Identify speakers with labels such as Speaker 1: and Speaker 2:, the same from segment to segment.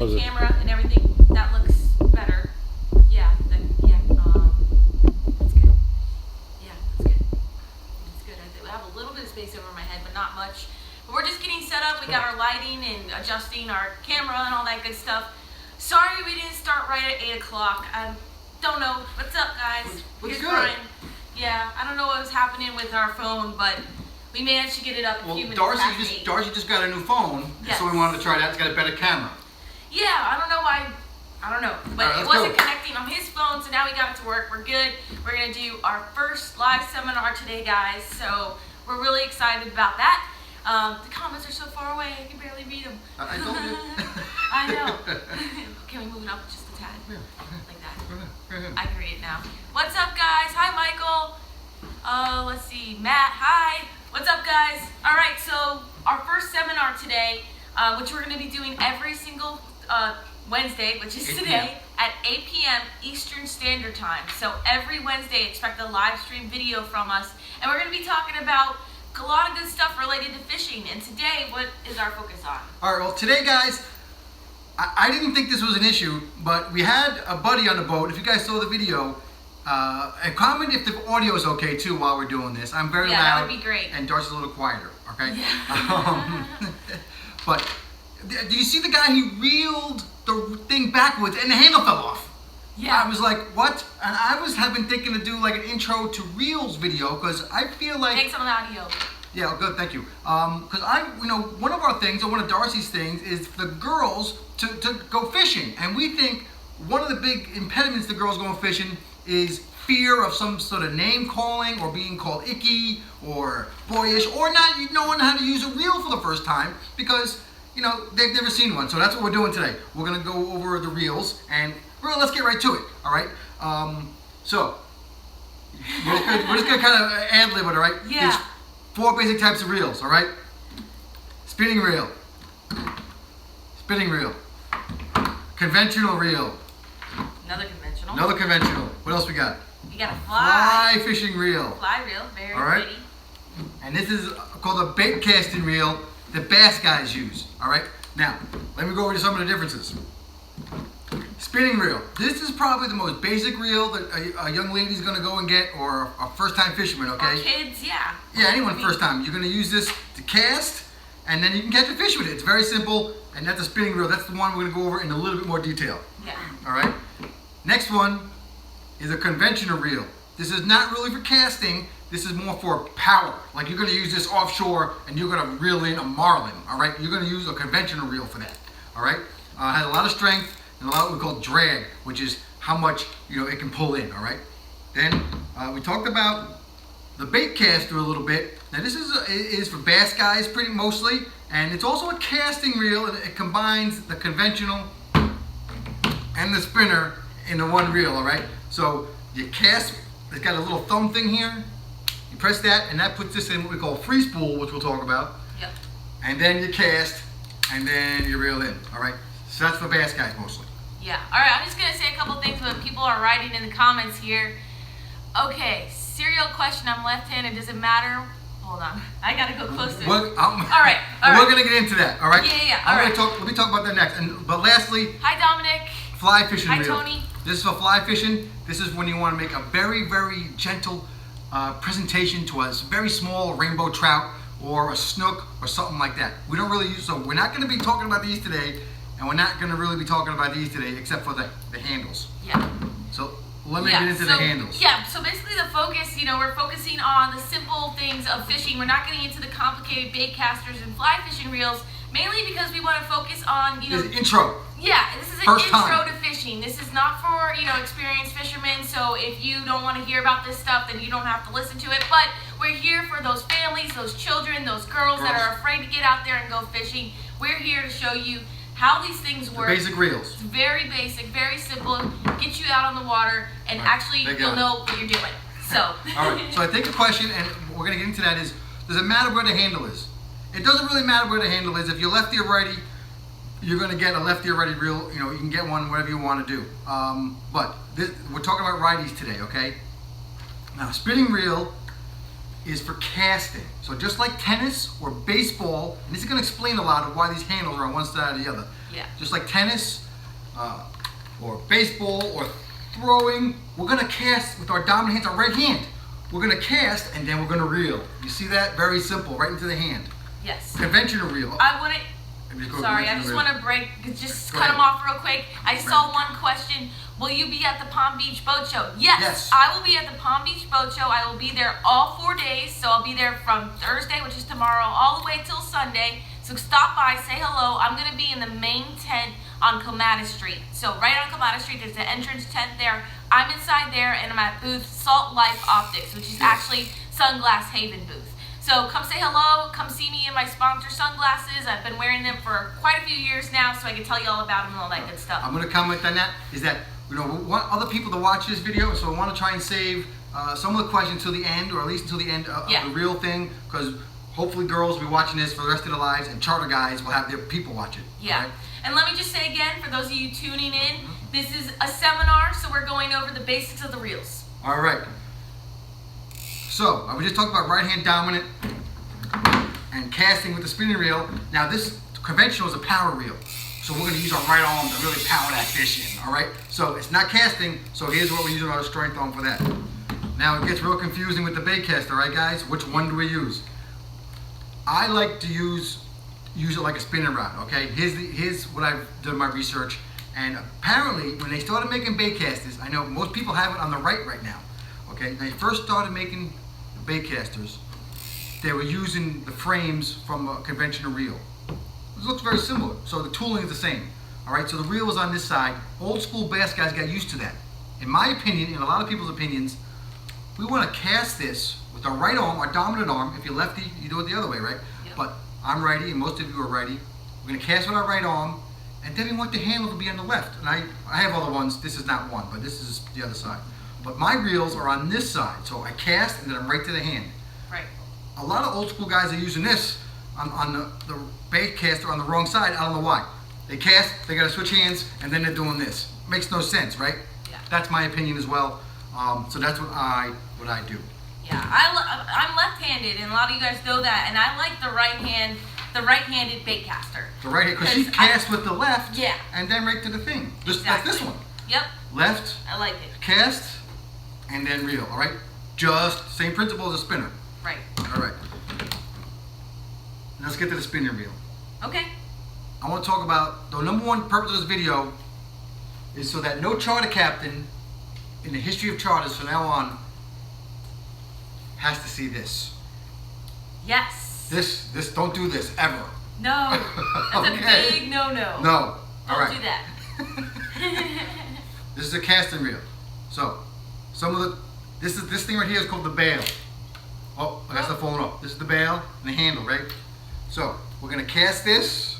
Speaker 1: the camera and everything, that looks better. Yeah, that's good. Yeah, that's good. That's good. I have a little bit of space over my head, but not much. But we're just getting set up. We got our lighting and adjusting our camera and all that good stuff. Sorry we didn't start right at 8 o'clock. I don't know. What's up, guys?
Speaker 2: What's good?
Speaker 1: Brian. Yeah, I don't know what was happening with our phone, but we managed to get it up a few minutes past 8.
Speaker 2: Darcy just got a new phone,
Speaker 1: yes.
Speaker 2: So we wanted to try that. It's got a better camera.
Speaker 1: Yeah, I don't know why. I don't know, but
Speaker 2: right,
Speaker 1: it wasn't connecting on his phone, so now we got it to work. We're good. We're gonna do our first live seminar today, guys. So we're really excited about that. The comments are so far away, I can barely read them.
Speaker 2: I told you.
Speaker 1: I know. Can we move it up just a tad?
Speaker 2: Yeah.
Speaker 1: Like that.
Speaker 2: Go ahead.
Speaker 1: I can read it now. What's up, guys? Hi, Michael. Let's see. Matt, hi. What's up, guys? All right, so our first seminar today, which we're going to be doing every single Wednesday, which is today, at 8 p.m. Eastern Standard Time. So every Wednesday, expect a live stream video from us. And we're going to be talking about a lot of good stuff related to fishing. And today, what is our focus on?
Speaker 2: All right, well, today, guys, I didn't think this was an issue, but we had a buddy on the boat. If you guys saw the video, and comment if the audio is okay, too, while we're doing this. I'm very loud.
Speaker 1: Yeah, that would be great.
Speaker 2: And Darcy's a little quieter, okay?
Speaker 1: Yeah.
Speaker 2: But do you see the guy? He reeled the thing backwards and the handle fell off.
Speaker 1: Yeah.
Speaker 2: I was like, what? And I have been thinking to do like an intro to reels video because I feel like...
Speaker 1: Thanks on the audio.
Speaker 2: Yeah, good, thank you. Because one of our things, or one of Darcy's things, is the girls to go fishing. And we think one of the big impediments to girls going fishing is fear of some sort of name calling or being called icky or boyish or not knowing how to use a reel for the first time because, they've never seen one. So that's what we're doing today. We're going to go over the reels and let's get right to it, all right? So, we're just going to kind of ad-lib it, all right?
Speaker 1: Yeah.
Speaker 2: There's 4 basic types of reels, all right? Spinning reel. Spinning reel. Conventional reel.
Speaker 1: Another conventional.
Speaker 2: Another conventional. What else we got?
Speaker 1: We got a fly
Speaker 2: fishing reel.
Speaker 1: Fly reel, very
Speaker 2: all right.
Speaker 1: pretty.
Speaker 2: And this is called a bait casting reel that bass guys use, all right? Now, let me go over some of the differences. Spinning reel. This is probably the most basic reel that a young lady's gonna go and get, or a first-time fisherman, okay?
Speaker 1: Or kids, yeah.
Speaker 2: Yeah, anyone first time. You're gonna use this to cast, and then you can catch a fish with it. It's very simple, and that's a spinning reel. That's the one we're gonna go over in a little bit more detail.
Speaker 1: Yeah.
Speaker 2: All right? Next one is a conventional reel. This is not really for casting. This is more for power. Like you're gonna use this offshore, and you're gonna reel in a marlin, all right? You're gonna use a conventional reel for that, all right? It has a lot of strength, and a lot of what we call drag, which is how much it can pull in, all right? Then we talked about the bait caster a little bit. Now this is for bass guys pretty mostly, and it's also a casting reel, and it combines the conventional and the spinner in the one reel, all right? So you cast, it's got a little thumb thing here. You press that, and that puts this in what we call free spool, which we'll talk about.
Speaker 1: Yep. And
Speaker 2: then you cast, and then you reel in, all right? So that's for bass guys mostly.
Speaker 1: Yeah. All right, I'm just going to say a couple things what people are writing in the comments here. Okay, serial question. I'm left-handed. Does it matter? Hold on. I got to go closer. All right.
Speaker 2: We're going to get into that, all right?
Speaker 1: Yeah. All right.
Speaker 2: Let me talk about that next. But lastly...
Speaker 1: Hi, Dominic.
Speaker 2: Fly fishing reel.
Speaker 1: Hi, Tony.
Speaker 2: This is for fly fishing. This is when you want to make a very, very gentle presentation to a very small rainbow trout or a snook or something like that. We don't really use... So we're not going to be talking about these today. And we're not going to really be talking about these today except for the handles.
Speaker 1: Yeah.
Speaker 2: So let me get into the handles.
Speaker 1: Yeah, so basically the focus, we're focusing on the simple things of fishing. We're not getting into the complicated bait casters and fly fishing reels, mainly because we want to focus on,
Speaker 2: This is intro.
Speaker 1: Yeah, this is an
Speaker 2: First
Speaker 1: intro
Speaker 2: time.
Speaker 1: to fishing. This is not for, experienced fishermen, so if you don't want to hear about this stuff, then you don't have to listen to it. But we're here for those families, those children, those girls that are afraid to get out there and go fishing. We're here to show you how these things work.
Speaker 2: The basic reels.
Speaker 1: It's very basic, very simple. Get you out on the water, and actually you'll know what you're doing. So.
Speaker 2: All right. So I think the question, and we're gonna get into that, is: does it matter where the handle is? It doesn't really matter where the handle is. If you're lefty or righty, you're gonna get a lefty or righty reel. You can get one whatever you want to do. But we're talking about righties today, okay? Now, spinning reel is for casting. So just like tennis or baseball, and this is going to explain a lot of why these handles are on one side or the other.
Speaker 1: Yeah.
Speaker 2: Just like tennis, or baseball, or throwing, we're gonna cast with our dominant hand, our right hand. We're gonna cast and then we're gonna reel. You see that? Very simple, right into the hand.
Speaker 1: Yes.
Speaker 2: Conventional reel.
Speaker 1: I want to. Sorry, I just want to just cut them off real quick. I saw one question. Will you be at the Palm Beach Boat Show? Yes, I will be at the Palm Beach Boat Show. I will be there all 4 days. So I'll be there from Thursday, which is tomorrow, all the way till Sunday. So stop by, say hello. I'm going to be in the main tent on Clematis Street. So right on Clematis Street, there's the entrance tent there. I'm inside there, and I'm at booth Salt Life Optics, which is actually Sunglass Haven booth. So come say hello, come see me in my sponsor sunglasses. I've been wearing them for quite a few years now, so I can tell you all about them and all that good stuff.
Speaker 2: I'm going to comment on that, is that, we want other people to watch this video, so I want to try and save some of the questions till the end, or at least until the end of the real thing, because hopefully girls will be watching this for the rest of their lives, and charter guys will have their people watch it.
Speaker 1: Yeah. Right? And let me just say again, for those of you tuning in, this is a seminar, so we're going over the basics of the reels.
Speaker 2: All right. So, I was just talking about right hand dominant and casting with the spinning reel. Now this conventional is a power reel. So we're gonna use our right arm to really power that fish in, all right? So it's not casting, so here's what we're using our strength arm for that. Now it gets real confusing with the bait caster, right guys? Which one do we use? I like to use it like a spinning rod, okay? Here's what I've done my research. And apparently, when they started making bait casters, I know most people have it on the right now, okay? When they first started making bait casters, they were using the frames from a conventional reel. It looks very similar, so the tooling is the same. All right, so the reel is on this side. Old school bass guys got used to that. In my opinion, in a lot of people's opinions, we want to cast this with our right arm, our dominant arm. If you're lefty, you do it the other way, right?
Speaker 1: Yep.
Speaker 2: But I'm righty, and most of you are righty. We're going to cast with our right arm, and then we want the handle to be on the left. And I have other ones. This is not one, but this is the other side. But my reels are on this side, so I cast, and then I'm right to the hand.
Speaker 1: Right.
Speaker 2: A lot of old school guys are using this on the bait caster on the wrong side. I don't know why. They cast, they got to switch hands, and then they're doing this. Makes no sense, right?
Speaker 1: Yeah.
Speaker 2: That's my opinion as well. So that's what I do.
Speaker 1: Yeah, I'm left-handed, and a lot of you guys know that, and I like the right-handed bait caster.
Speaker 2: The right hand, because she casts with the left,
Speaker 1: yeah,
Speaker 2: and then right to the thing. Just
Speaker 1: exactly.
Speaker 2: That's this one.
Speaker 1: Yep.
Speaker 2: Left.
Speaker 1: I like it.
Speaker 2: Cast, and then reel. All right. Just same principle as a spinner.
Speaker 1: Right.
Speaker 2: All right. Let's get to the spinning reel.
Speaker 1: Okay.
Speaker 2: I want to talk about the number one purpose of this video is so that no charter captain in the history of charters from now on has to see this.
Speaker 1: Yes.
Speaker 2: This don't do this ever.
Speaker 1: No. That's
Speaker 2: okay.
Speaker 1: a big no-no.
Speaker 2: No.
Speaker 1: Don't do that.
Speaker 2: This is a casting reel. So, this thing right here is called the bail. Oh, that's the phone up. This is the bail and the handle, right? So, we're gonna cast this,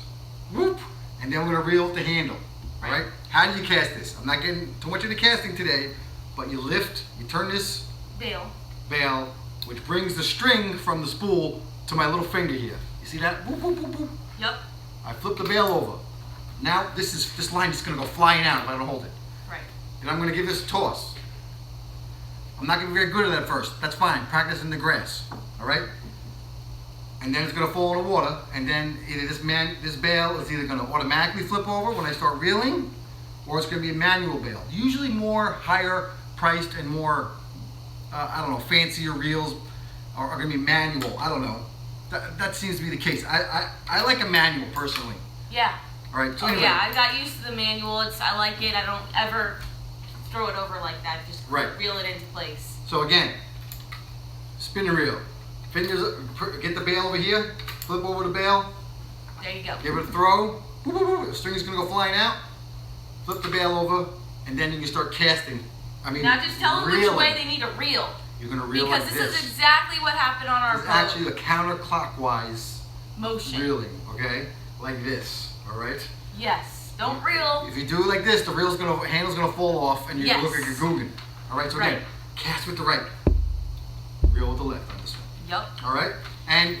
Speaker 2: whoop, and then we're gonna reel the handle. All right? How do you cast this? I'm not getting too much into casting today, but you lift, you turn this bail, which brings the string from the spool to my little finger here. You see that? Boop, boop, boop, boop.
Speaker 1: Yep.
Speaker 2: I flip the bail over. Now this line is gonna go flying out if I don't hold it.
Speaker 1: Right.
Speaker 2: And I'm gonna give this a toss. I'm not gonna be very good at that first. That's fine. Practice in the grass. All right. And then it's gonna fall in the water, and then either this bail is either gonna automatically flip over when I start reeling, or it's gonna be a manual bail. Usually more higher priced and more, I don't know, fancier reels are gonna be manual. I don't know. That seems to be the case. I like a manual personally.
Speaker 1: Yeah.
Speaker 2: All right. So anyway.
Speaker 1: Yeah, I got used to the manual. I like it. I don't ever throw it over like that. Just reel it into place.
Speaker 2: So again, spin the reel. Fingers, get the bail over here. Flip over the bail.
Speaker 1: There you go.
Speaker 2: Give it a throw. Woo, woo, woo. The string is gonna go flying out. Flip the bail over, and then you can start casting.
Speaker 1: Now just tell them which way they need to reel.
Speaker 2: You're gonna reel
Speaker 1: because
Speaker 2: like
Speaker 1: this is exactly what happened on our boat.
Speaker 2: It's actually a counterclockwise
Speaker 1: motion.
Speaker 2: Reeling, okay? Like this, all right?
Speaker 1: Yes. Don't reel.
Speaker 2: If you do it like this, the handle's gonna fall off, and you're gonna look like you're googling. All right. So again, cast with the right, reel with the left on this one.
Speaker 1: Yep.
Speaker 2: All right. And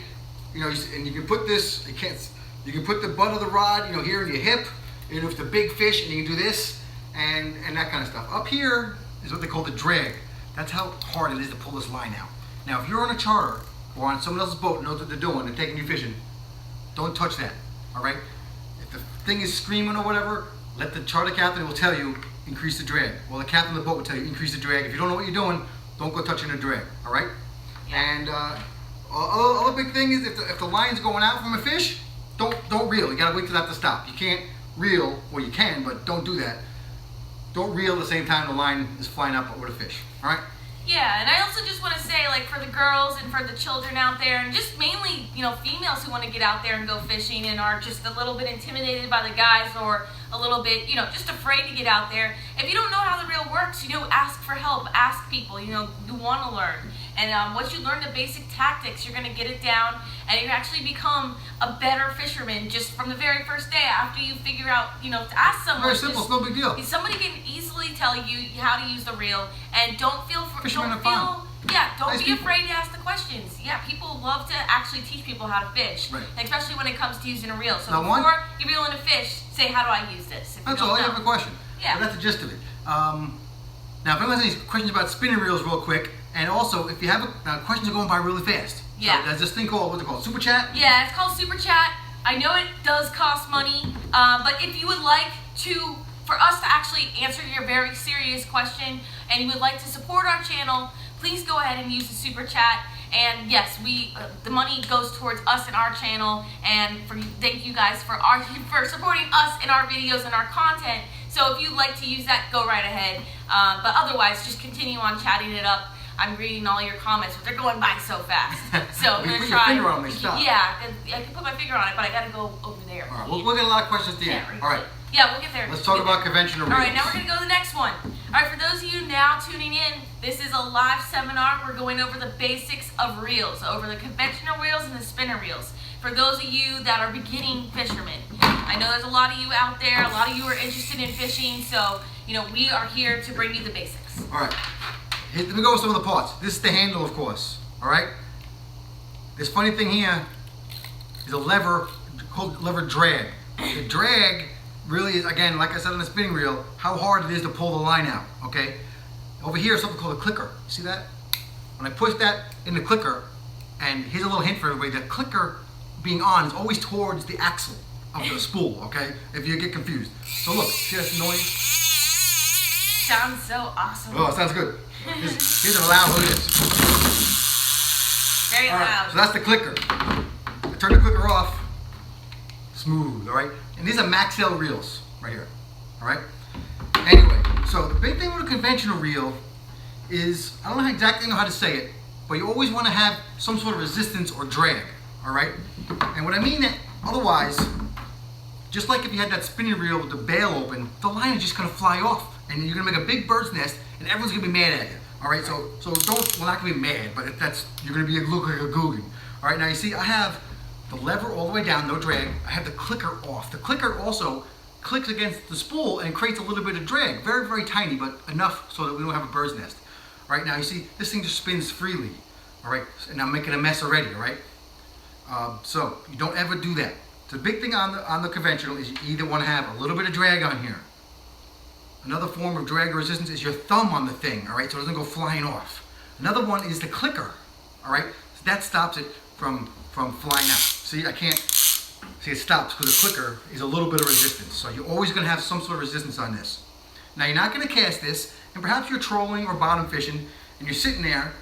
Speaker 2: and you can put this. You can put the butt of the rod, here in your hip, and if it's a big fish, and you can do this, and that kind of stuff. Up here is what they call the drag. That's how hard it is to pull this line out. Now, if you're on a charter or on someone else's boat and knows what they're doing, they're taking you fishing, don't touch that, all right? thing is screaming or whatever, let the charter captain will tell you, increase the drag. Well, the captain of the boat will tell you, increase the drag. If you don't know what you're doing, don't go touching the drag, all right?
Speaker 1: Yeah.
Speaker 2: And other big thing is if the line's going out from a fish, don't reel. You gotta wait for that to stop. You can't reel, well you can, but don't do that. Don't reel at the same time the line is flying up with a fish, all right?
Speaker 1: Yeah, and I also just want to say, like, for the girls and for the children out there, and just mainly, you know, females who want to get out there and go fishing and are just a little bit intimidated by the guys or a little bit, you know, just afraid to get out there. If you don't know how the reel works, you know, ask for help, ask people, you know, you want to learn. And once you learn the basic tactics, you're going to get it down, and you actually become a better fisherman just from the very first day after you figure out, you know, to ask someone.
Speaker 2: Very simple, it's no big deal.
Speaker 1: Somebody can easily tell you how to use the reel, and don't feel
Speaker 2: Fishermen are fun.
Speaker 1: don't
Speaker 2: Nice
Speaker 1: be
Speaker 2: people.
Speaker 1: afraid to ask the questions. Yeah, people love to actually teach people how to fish,
Speaker 2: Right.
Speaker 1: especially when it comes to using a reel. So
Speaker 2: Now,
Speaker 1: before you're reeling a fish, say, how do I use this? If
Speaker 2: That's
Speaker 1: you
Speaker 2: all,
Speaker 1: don't
Speaker 2: you
Speaker 1: know.
Speaker 2: have a question.
Speaker 1: Yeah.
Speaker 2: So that's the gist of it. Now, if anyone has any questions about spinning reels real quick, and also if you have questions are going by really fast.
Speaker 1: Yeah.
Speaker 2: So there's this thing called, what's it called, Super Chat?
Speaker 1: Yeah, it's called Super Chat. I know it does cost money, but if you would like for us to actually answer your very serious question, and you would like to support our channel, please go ahead and use the Super Chat. And yes, the money goes towards us and our channel, and thank you guys for supporting us in our videos and our content. So if you'd like to use that, go right ahead. But otherwise, just continue on chatting it up. I'm reading all your comments, but they're going by so fast. So I'm
Speaker 2: You
Speaker 1: gonna
Speaker 2: put your
Speaker 1: try.
Speaker 2: finger on them, they stop.
Speaker 1: Yeah, I can put my finger on it, but I gotta go over there.
Speaker 2: All right, we'll get a lot of questions at the end.
Speaker 1: Can't read
Speaker 2: All right,
Speaker 1: it. Yeah, we'll get there.
Speaker 2: let's talk about conventional reels.
Speaker 1: All right, now we're going to go to the next one. All right, for those of you now tuning in, this is a live seminar. We're going over the basics of reels, over the conventional reels and the spinner reels. For those of you that are beginning fishermen, I know there's a lot of you out there, a lot of you are interested in fishing, so, you know, we are here to bring you the basics.
Speaker 2: All right, let me go with some of the parts. This is the handle, of course, all right? This funny thing here is a lever called lever drag. The drag really is, again, like I said on the spinning reel, how hard it is to pull the line out, okay? Over here is something called a clicker. See that? When I push that in the clicker, and here's a little hint for everybody, the clicker being on is always towards the axle of the spool, okay? If you get confused. So look, see that noise?
Speaker 1: Sounds so awesome.
Speaker 2: Oh, it sounds good. Here's an loud, look at this.
Speaker 1: Very
Speaker 2: All right,
Speaker 1: loud.
Speaker 2: so that's the clicker. I turn the clicker off. Smooth, all right? And these are max L reels right here, all right? Anyway, so the big thing with a conventional reel is, I don't know exactly how to say it, but you always want to have some sort of resistance or drag, all right? And what I mean that, otherwise, just like if you had that spinning reel with the bail open, the line is just going to fly off, and you're going to make a big bird's nest, and everyone's going to be mad at you, all right? So don't, well, not going to be mad, but you're going to be look like a googan. All right, now you see I have the lever all the way down, no drag. I have the clicker off. The clicker also clicks against the spool and creates a little bit of drag. Very, very tiny, but enough so that we don't have a bird's nest. All right, now you see this thing just spins freely. All right, and I'm making a mess already, all right? So you don't ever do that. The big thing on the conventional is you either want to have a little bit of drag on here. Another form of drag or resistance is your thumb on the thing, all right, so it doesn't go flying off. Another one is the clicker, all right? So that stops it from flying out. See, I can't, see it stops because the clicker is a little bit of resistance. So you're always gonna have some sort of resistance on this. Now you're not gonna cast this, and perhaps you're trolling or bottom fishing, and you're sitting there,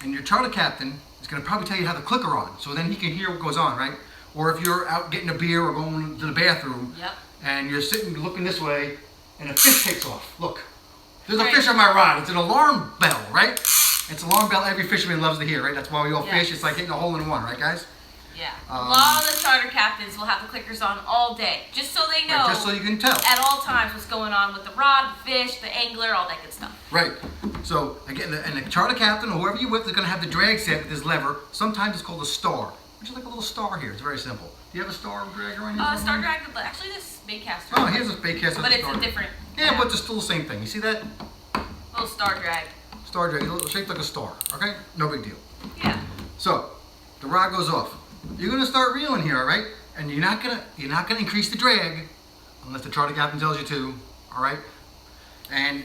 Speaker 2: and your charter captain is gonna probably tell you how the clicker on, so then he can hear what goes on, right? Or if you're out getting a beer or going to the bathroom,
Speaker 1: Yep.
Speaker 2: and you're sitting looking this way, and a fish takes off. Look, there's a
Speaker 1: Right.
Speaker 2: fish on my rod. It's an alarm bell, right? It's an alarm bell every fisherman loves to hear, right? That's why we all
Speaker 1: Yes.
Speaker 2: fish. It's like hitting a hole in one, right, guys?
Speaker 1: Yeah. A lot of the charter captains will have the clickers on all day, just so they know
Speaker 2: Right, just so you can tell.
Speaker 1: at all times what's going on with the rod, the fish, the angler, all that good stuff.
Speaker 2: Right. So again, and the charter captain or whoever you're with is going to have the drag set with this lever. Sometimes it's called a star, which is like a little star here. It's very simple. Do you have a star drag right here?
Speaker 1: Star drag, actually this baitcaster.
Speaker 2: Oh, here's a bait cast.
Speaker 1: But it's a different.
Speaker 2: Yeah, but it's still the same thing. You see that?
Speaker 1: Little star drag.
Speaker 2: Star drag, it's shaped like a star. Okay, no big deal.
Speaker 1: Yeah.
Speaker 2: So the rod goes off. You're gonna start reeling here, all right? And you're not gonna increase the drag unless the charter captain tells you to, all right? And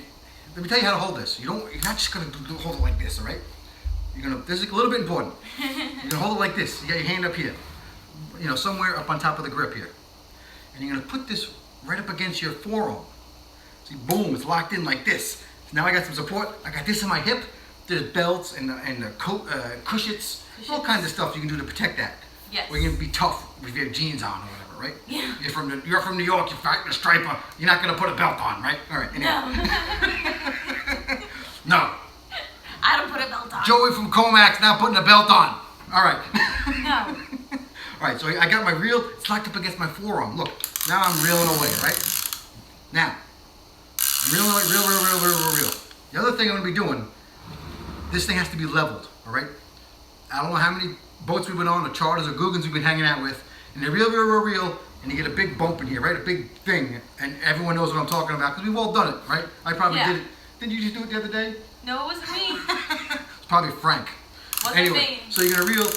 Speaker 2: let me tell you how to hold this. You're not just gonna hold it like this, all right? This is a little bit important. You're gonna hold it like this. You got your hand up here, you know, somewhere up on top of the grip here. and you're gonna put this right up against your forearm. See, boom, it's locked in like this. So now I got some support. I got this in my hip. There's belts and the cushions, all kinds of stuff you can do to protect that.
Speaker 1: Yes.
Speaker 2: Or you're gonna be tough if you have jeans on or whatever, right?
Speaker 1: Yeah.
Speaker 2: You're from New York. You're fighting a striper. You're not gonna put a belt on, right? All right. Anyway.
Speaker 1: No.
Speaker 2: No.
Speaker 1: I don't put a belt on.
Speaker 2: Joey from Comax now putting a belt on. All right.
Speaker 1: No.
Speaker 2: All right. So I got my reel. It's locked up against my forearm. Look. Now I'm reeling away, right? Now. I'm reeling away. Reel. The other thing I'm gonna be doing. This thing has to be leveled. All right. I don't know how many boats we've been on, or charters, or Googans we've been hanging out with, and they reel, and you get a big bump in here, right? A big thing, and everyone knows what I'm talking about because we've all done it, right? I probably did it. Didn't you just do it the other day?
Speaker 1: No, it wasn't me.
Speaker 2: It's probably Frank.
Speaker 1: Wasn't me.
Speaker 2: So you're gonna reel,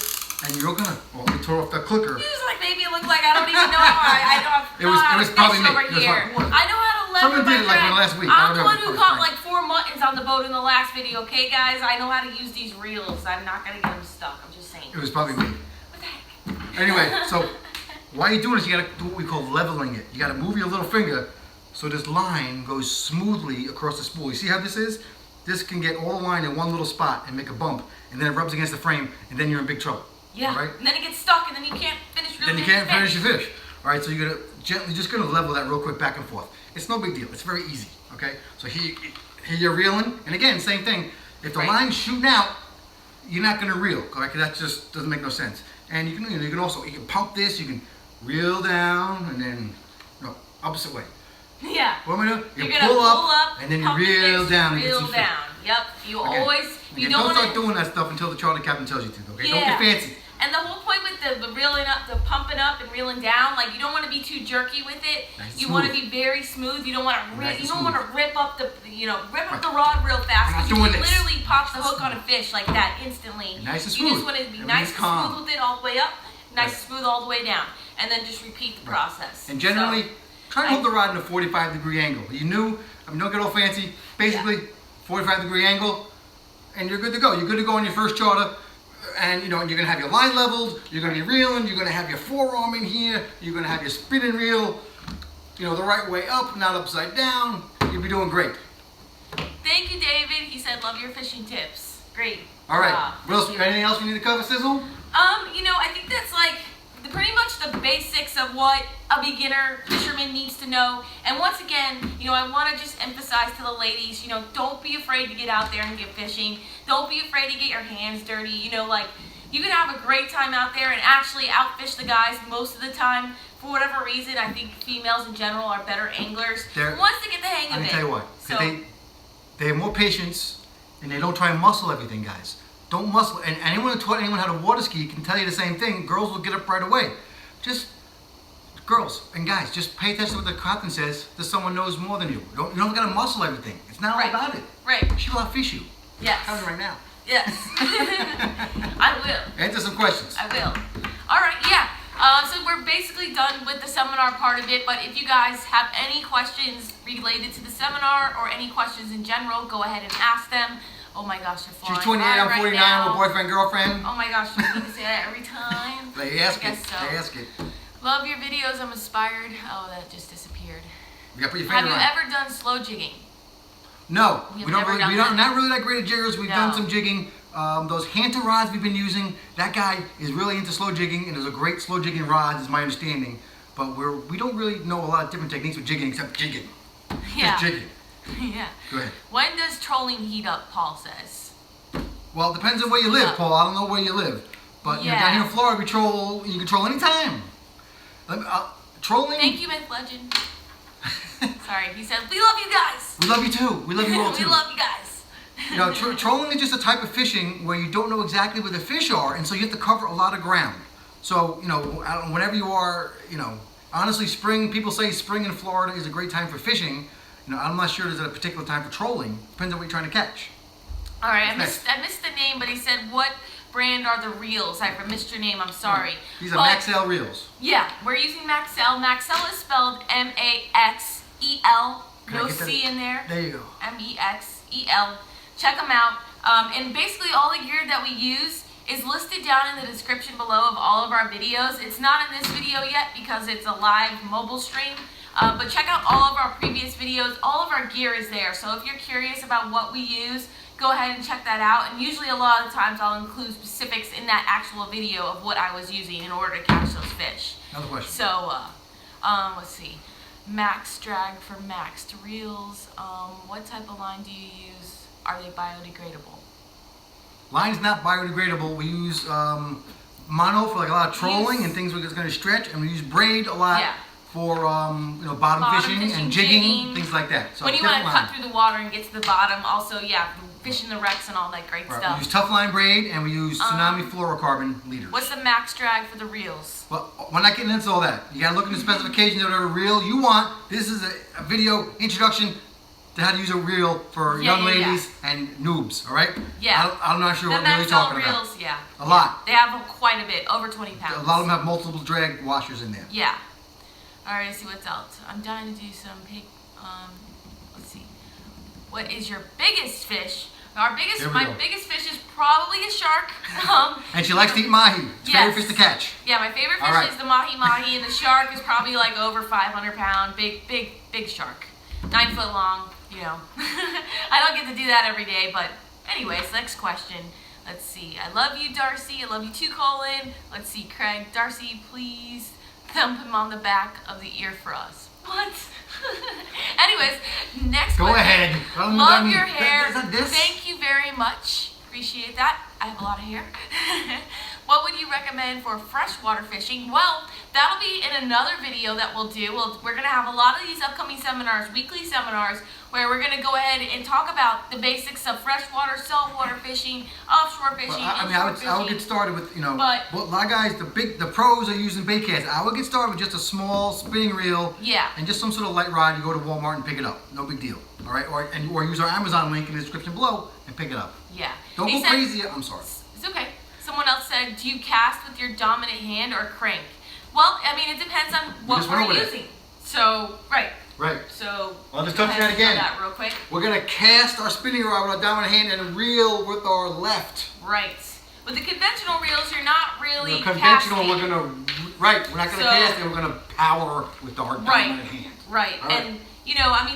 Speaker 2: and you're gonna. Well, let me turn off that clicker.
Speaker 1: You just like made me look like I don't even know how I don't know how to fish
Speaker 2: probably me.
Speaker 1: over here. I know how to level
Speaker 2: Someone
Speaker 1: my
Speaker 2: did it like
Speaker 1: thread.
Speaker 2: last week.
Speaker 1: I'm the one who caught like 4 muttons on the boat in the last video, okay, guys? I know how to use these reels. I'm not gonna get them stuck. I'm just saying.
Speaker 2: It was probably me.
Speaker 1: What the heck?
Speaker 2: Anyway, so while you're doing this, you gotta do what we call leveling it. You gotta move your little finger so this line goes smoothly across the spool. You see how this is? This can get all the line in one little spot and make a bump, and then it rubs against the frame, and then you're in big trouble.
Speaker 1: Yeah.
Speaker 2: Right?
Speaker 1: And then it gets stuck, and then you can't finish reeling.
Speaker 2: Then you can't finish your fish. All right, so you're gonna gently, just gonna level that real quick back and forth. It's no big deal. It's very easy. Okay. So here you're reeling, and again, same thing. If the line's shooting out, you're not gonna reel. Correct? That just doesn't make no sense. And you can also pump this. You can reel down, and then opposite way.
Speaker 1: Yeah.
Speaker 2: What am I doing?
Speaker 1: You're gonna pull up,
Speaker 2: and then you
Speaker 1: pump the
Speaker 2: reel
Speaker 1: fish,
Speaker 2: down.
Speaker 1: Reel down. Yep. You always. You
Speaker 2: don't
Speaker 1: don't
Speaker 2: start doing that stuff until the charter captain tells you to. Okay.
Speaker 1: Yeah.
Speaker 2: Don't get fancy.
Speaker 1: And the whole point with the reeling up, the pumping up and reeling down, like you don't want to be too jerky with it.
Speaker 2: Nice
Speaker 1: you want to be very smooth. You don't want to rip up the the rod real fast.
Speaker 2: I'm not
Speaker 1: You
Speaker 2: doing
Speaker 1: can
Speaker 2: this.
Speaker 1: literally pop the hook on a fish like that instantly.
Speaker 2: Nice and
Speaker 1: You
Speaker 2: smooth.
Speaker 1: just want to be
Speaker 2: Everything's
Speaker 1: nice and
Speaker 2: calm.
Speaker 1: smooth with it all the way up, nice and smooth all the way down, and then just repeat the process.
Speaker 2: And generally, try to hold the rod in a 45-degree angle. You knew, don't get all fancy. Basically, 45-degree angle, and you're good to go. You're good to go on your first charter. And you're gonna have your line leveled, you're gonna be reeling, you're gonna have your forearm in here, you're gonna have your spinning reel, the right way up, not upside down. You'll be doing great.
Speaker 1: Thank you, David. He said, "Love your fishing tips." Great.
Speaker 2: All right. What else? Anything else we need to cover, Sizzle?
Speaker 1: I think that's like pretty much the basics of what a beginner fisherman needs to know. And once again, I want to just emphasize to the ladies, don't be afraid to get out there and get fishing. Don't be afraid to get your hands dirty. You can have a great time out there and actually outfish the guys most of the time. For whatever reason, I think females in general are better anglers once they get the hang of it.
Speaker 2: Let me tell you what.
Speaker 1: So,
Speaker 2: they have more patience, and they don't try and muscle everything, guys. Don't muscle. And anyone who taught anyone how to water ski can tell you the same thing. Girls will get up right away. Girls and guys, just pay attention to what the captain says. That someone knows more than you. You don't got to muscle everything. It's not all about it.
Speaker 1: Right.
Speaker 2: She will outfish you.
Speaker 1: Yes.
Speaker 2: I'm telling you right now.
Speaker 1: Yes. I will.
Speaker 2: Answer some questions.
Speaker 1: I will. All right. Yeah. So we're basically done with the seminar part of it. But if you guys have any questions related to the seminar or any questions in general, go ahead and ask them. Oh my gosh, they're flying.
Speaker 2: She's 28, I'm 49,
Speaker 1: now.
Speaker 2: with boyfriend, girlfriend.
Speaker 1: Oh my gosh, do you need to say that every time?
Speaker 2: They ask
Speaker 1: I
Speaker 2: it.
Speaker 1: guess so.
Speaker 2: They ask it.
Speaker 1: Love your videos. I'm inspired. Oh, that just disappeared.
Speaker 2: You gotta put your
Speaker 1: Have
Speaker 2: finger
Speaker 1: you
Speaker 2: on.
Speaker 1: ever done slow jigging?
Speaker 2: No,
Speaker 1: You've
Speaker 2: we don't
Speaker 1: never
Speaker 2: really.
Speaker 1: done
Speaker 2: We
Speaker 1: that?
Speaker 2: don't. Not really that great at jiggers. We've done
Speaker 1: No.
Speaker 2: some jigging. Those Hunter rods we've been using. That guy is really into slow jigging, and there's a great slow jigging rod, is my understanding. But we don't really know a lot of different techniques with jigging except jigging.
Speaker 1: Yeah.
Speaker 2: Just jigging.
Speaker 1: Yeah.
Speaker 2: Go ahead.
Speaker 1: When does trolling heat up, Paul says?
Speaker 2: Well, it depends on where you live, Paul. I don't know where you live, but down here in Florida, we troll. You can troll anytime. Trolling.
Speaker 1: Thank you, Myth Legend. Sorry, he said, we love you guys.
Speaker 2: We love you too. We love you all too.
Speaker 1: We love you guys.
Speaker 2: Trolling is just a type of fishing where you don't know exactly where the fish are, and so you have to cover a lot of ground. So, whenever you are, honestly, people say spring in Florida is a great time for fishing. I'm not sure there's a particular time for trolling. Depends on what you're trying to catch.
Speaker 1: All right, I missed the name, but he said, what brand are the reels? I missed your name, I'm sorry.
Speaker 2: These are Maxell reels.
Speaker 1: Yeah, we're using Maxell. Maxell is spelled M-A-X-E-L. No C in there.
Speaker 2: There you go.
Speaker 1: M-E-X-E-L. Check them out. And basically all the gear that we use is listed down in the description below of all of our videos. It's not in this video yet because it's a live mobile stream, but check out all of our previous videos. All of our gear is there, so if you're curious about what we use, go ahead and check that out. And usually a lot of the times I'll include specifics in that actual video of what I was using in order to catch those fish.
Speaker 2: Another question.
Speaker 1: So, let's see. Max drag for maxed reels. What type of line do you use? Are they biodegradable?
Speaker 2: Line's not biodegradable. We use mono for like a lot of trolling and things that's going to stretch, and we use braid a lot for bottom fishing and jigging, things like that. So
Speaker 1: when you want to cut through the water and get to the bottom, also fishing the wrecks and all that great stuff.
Speaker 2: We use tough line braid and we use tsunami fluorocarbon leaders.
Speaker 1: What's the max drag for the reels?
Speaker 2: Well, we're not getting into all that. You got to look at the specifications of whatever reel you want. This is a video introduction to how to use a reel for young ladies and noobs, all right?
Speaker 1: Yeah.
Speaker 2: I'm not sure
Speaker 1: the
Speaker 2: what we're really talking
Speaker 1: reels,
Speaker 2: about. A lot.
Speaker 1: They have quite a bit, over 20 pounds.
Speaker 2: A lot of them have multiple drag washers in there.
Speaker 1: Yeah. All right, let's see what's else. I'm dying to do some pig. Let's see. What is your biggest fish? My biggest fish is probably a shark.
Speaker 2: And she likes to eat mahi. It's favorite fish to catch.
Speaker 1: Yeah, my favorite fish is the mahi, and the shark is probably like over 500 pound, big shark, 9 foot long. You know, I don't get to do that every day, but anyways, next question. Let's see. I love you, Darcy. I love you too, Colin. Let's see, Craig. Darcy, please thump him on the back of the ear for us. What? Anyways, next
Speaker 2: question. Go ahead.
Speaker 1: Love your hair. Thank you very much. Appreciate that. I have a lot of hair. What would you recommend for freshwater fishing? Well, that'll be in another video that we'll do. We're going to have a lot of these upcoming seminars, weekly seminars, where we're going to go ahead and talk about the basics of freshwater, saltwater fishing, offshore fishing,
Speaker 2: I would get started with, a lot of guys, the pros are using bait casts. I would get started with just a small spinning reel and just some sort of light rod. You go to Walmart and pick it up. No big deal. All right? Or use our Amazon link in the description below and pick it up.
Speaker 1: Yeah.
Speaker 2: Don't go crazy. I'm sorry.
Speaker 1: It's okay. Someone else said, do you cast with your dominant hand or crank? Well, I mean, it depends on what we're using. So, right. So,
Speaker 2: I'll just touch that again.
Speaker 1: That real quick.
Speaker 2: We're going to cast our spinning rod with our dominant hand and reel with our left.
Speaker 1: Right. With the conventional reels, you're not really
Speaker 2: conventional,
Speaker 1: casting.
Speaker 2: we're not going to cast it, we're going to power with our dominant hand.
Speaker 1: Right. And,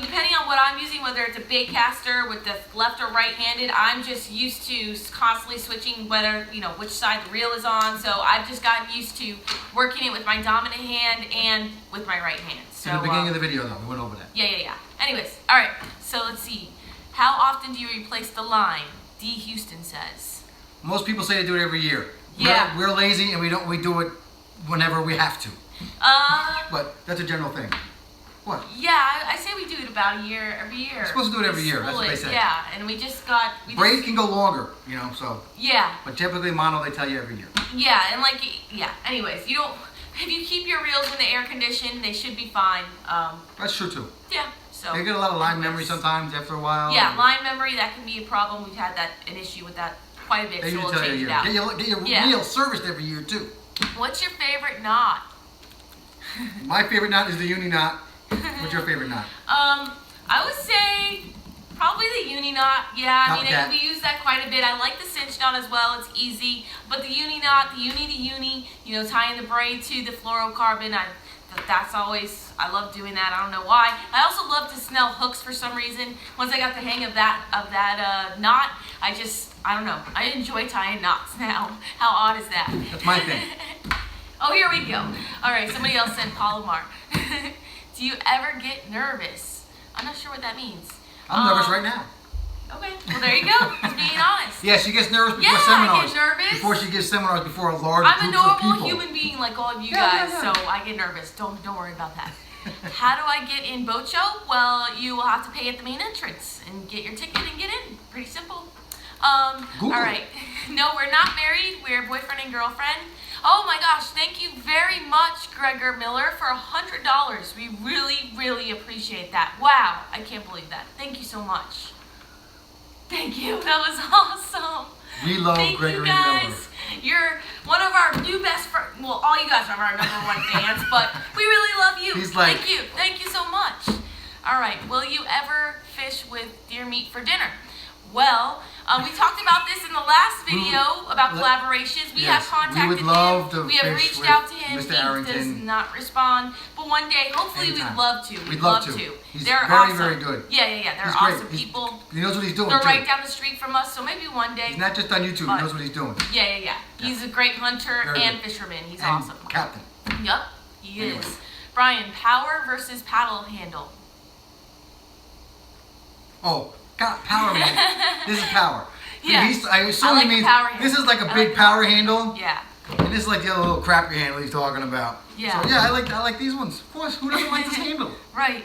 Speaker 1: depending on what I'm using, whether it's a bait caster with the left or right-handed, I'm just used to constantly switching which side the reel is on. So I've just gotten used to working it with my dominant hand and with my right hand. So,
Speaker 2: in the beginning of the video, though, we went over that.
Speaker 1: Yeah. Anyways, all right. So let's see. How often do you replace the line? D. Houston says.
Speaker 2: Most people say they do it every year.
Speaker 1: Yeah.
Speaker 2: We're lazy and we do it whenever we have to. But that's a general thing. What?
Speaker 1: Yeah, I say we do it about a year, every year.
Speaker 2: We're supposed to do it every year. That's what they say.
Speaker 1: Yeah, and we just got.
Speaker 2: Braid can go longer, so.
Speaker 1: Yeah.
Speaker 2: But typically mono, they tell you every year.
Speaker 1: Yeah, and anyways, if you keep your reels in the air condition, they should be fine.
Speaker 2: That's true too.
Speaker 1: Yeah. So.
Speaker 2: They get a lot of line memory sometimes after a while.
Speaker 1: Yeah, line memory, that can be a problem. We've had an issue with that quite a bit, so we'll change it out.
Speaker 2: Get your reel serviced every year too.
Speaker 1: What's your favorite knot?
Speaker 2: My favorite knot is the uni knot. What's your favorite knot?
Speaker 1: I would say probably the uni knot. Yeah, we use that quite a bit. I like the cinch knot as well. It's easy. But the uni knot, the uni to uni, tying the braid to the fluorocarbon, I love doing that. I don't know why. I also love to snell hooks for some reason. Once I got the hang of that knot, I don't know. I enjoy tying knots now. How odd is that?
Speaker 2: That's my thing.
Speaker 1: Oh, here we go. All right, somebody else said Palomar. Do you ever get nervous? I'm not sure what that means.
Speaker 2: I'm nervous right now.
Speaker 1: Okay, well there you go. Just being honest.
Speaker 2: Yeah, she gets nervous before seminars.
Speaker 1: I get nervous.
Speaker 2: Before she gives seminars before a large
Speaker 1: groups of people. I'm a normal human being like all of you guys, so I get nervous. Don't worry about that. How do I get in boat show? Well, you will have to pay at the main entrance and get your ticket and get in. Pretty simple. All right. No, we're not married. We're boyfriend and girlfriend. Oh my gosh, thank you very much, Gregor Miller, for $100. We really, really appreciate that. Wow, I can't believe that. Thank you so much. Thank you, that was awesome.
Speaker 2: We love Gregory Miller.
Speaker 1: You're one of our new best friends. Well, all you guys are our #1 fans, but we really love you. Thank you so much. All right, will you ever fish with deer meat for dinner? Well, We talked about this in the last video about collaborations. We have contacted
Speaker 2: we would love
Speaker 1: him.
Speaker 2: To
Speaker 1: we have
Speaker 2: fish
Speaker 1: reached out to
Speaker 2: with
Speaker 1: him.
Speaker 2: Mr.
Speaker 1: He
Speaker 2: Arrington.
Speaker 1: does not respond. But one day, hopefully,
Speaker 2: Anytime.
Speaker 1: we'd love to.
Speaker 2: We'd love to. He's
Speaker 1: They're
Speaker 2: very,
Speaker 1: awesome.
Speaker 2: very good.
Speaker 1: Yeah. They're
Speaker 2: He's
Speaker 1: awesome
Speaker 2: great.
Speaker 1: people.
Speaker 2: He knows what he's doing.
Speaker 1: They're
Speaker 2: too.
Speaker 1: right down the street from us, so maybe one day.
Speaker 2: He's not just on YouTube. He knows what he's doing.
Speaker 1: Yeah. He's a great hunter
Speaker 2: Very
Speaker 1: and
Speaker 2: good.
Speaker 1: fisherman. He's
Speaker 2: And
Speaker 1: awesome.
Speaker 2: captain.
Speaker 1: Yep, he
Speaker 2: Anyway.
Speaker 1: is. Brian, power versus paddle handle.
Speaker 2: Oh, God, power man. This is power.
Speaker 1: Yeah.
Speaker 2: I assume
Speaker 1: I like
Speaker 2: he
Speaker 1: the
Speaker 2: means
Speaker 1: power handle.
Speaker 2: this is like a
Speaker 1: I
Speaker 2: big
Speaker 1: like
Speaker 2: power handle.
Speaker 1: Yeah.
Speaker 2: And this is like the other little crappy handle he's talking about.
Speaker 1: Yeah.
Speaker 2: So yeah, I like these ones. Of course, who doesn't like this handle?
Speaker 1: Right.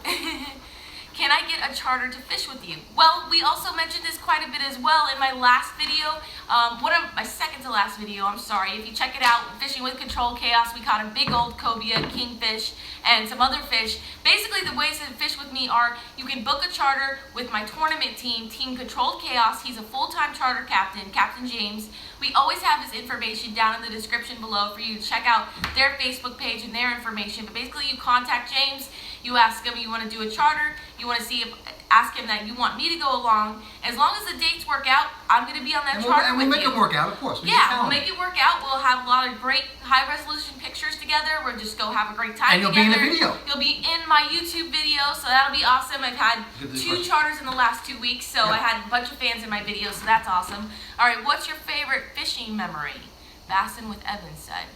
Speaker 1: Can I get a charter to fish with you? Well, we also mentioned this quite a bit as well in my last video. My second to last video, I'm sorry. If you check it out, Fishing with Controlled Chaos, we caught a big old cobia, kingfish, and some other fish. Basically, the ways to fish with me are you can book a charter with my tournament team, Team Controlled Chaos. He's a full-time charter captain, Captain James. We always have his information down in the description below for you to check out their Facebook page and their information. But basically, you contact James, you ask him you want to do a charter, you want to ask him that you want me to go along. As long as the dates work out, I'm going to be on that charter with you.
Speaker 2: And we'll make it work out, of course.
Speaker 1: We'll make it work out. We'll have a lot of great high-resolution pictures together. We'll just go have a great time together.
Speaker 2: And you'll be in the video.
Speaker 1: You'll be in my YouTube video, so that'll be awesome. I've had 2 charters in the last 2 weeks, so I had a bunch of fans in my video, so that's awesome. All right, what's your favorite fishing memory? Bassin with Evans said.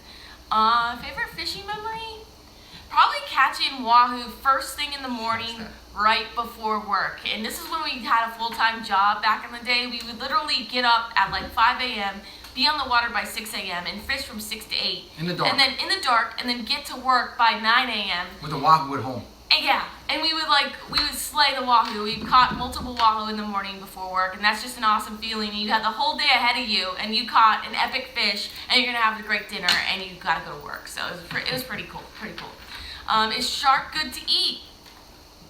Speaker 1: Favorite fishing memory? Probably catching wahoo first thing in the morning, right before work. And this is when we had a full-time job back in the day. We would literally get up at like 5 a.m., be on the water by 6 a.m., and fish from 6 to 8.
Speaker 2: In the dark.
Speaker 1: And then in the dark, and then get to work by 9 a.m.
Speaker 2: With the wahoo at home.
Speaker 1: And we would slay the wahoo. We caught multiple wahoo in the morning before work, and that's just an awesome feeling. You had the whole day ahead of you, and you caught an epic fish, and you're gonna have a great dinner, and you gotta go to work. So it was pretty cool. Is shark good to eat?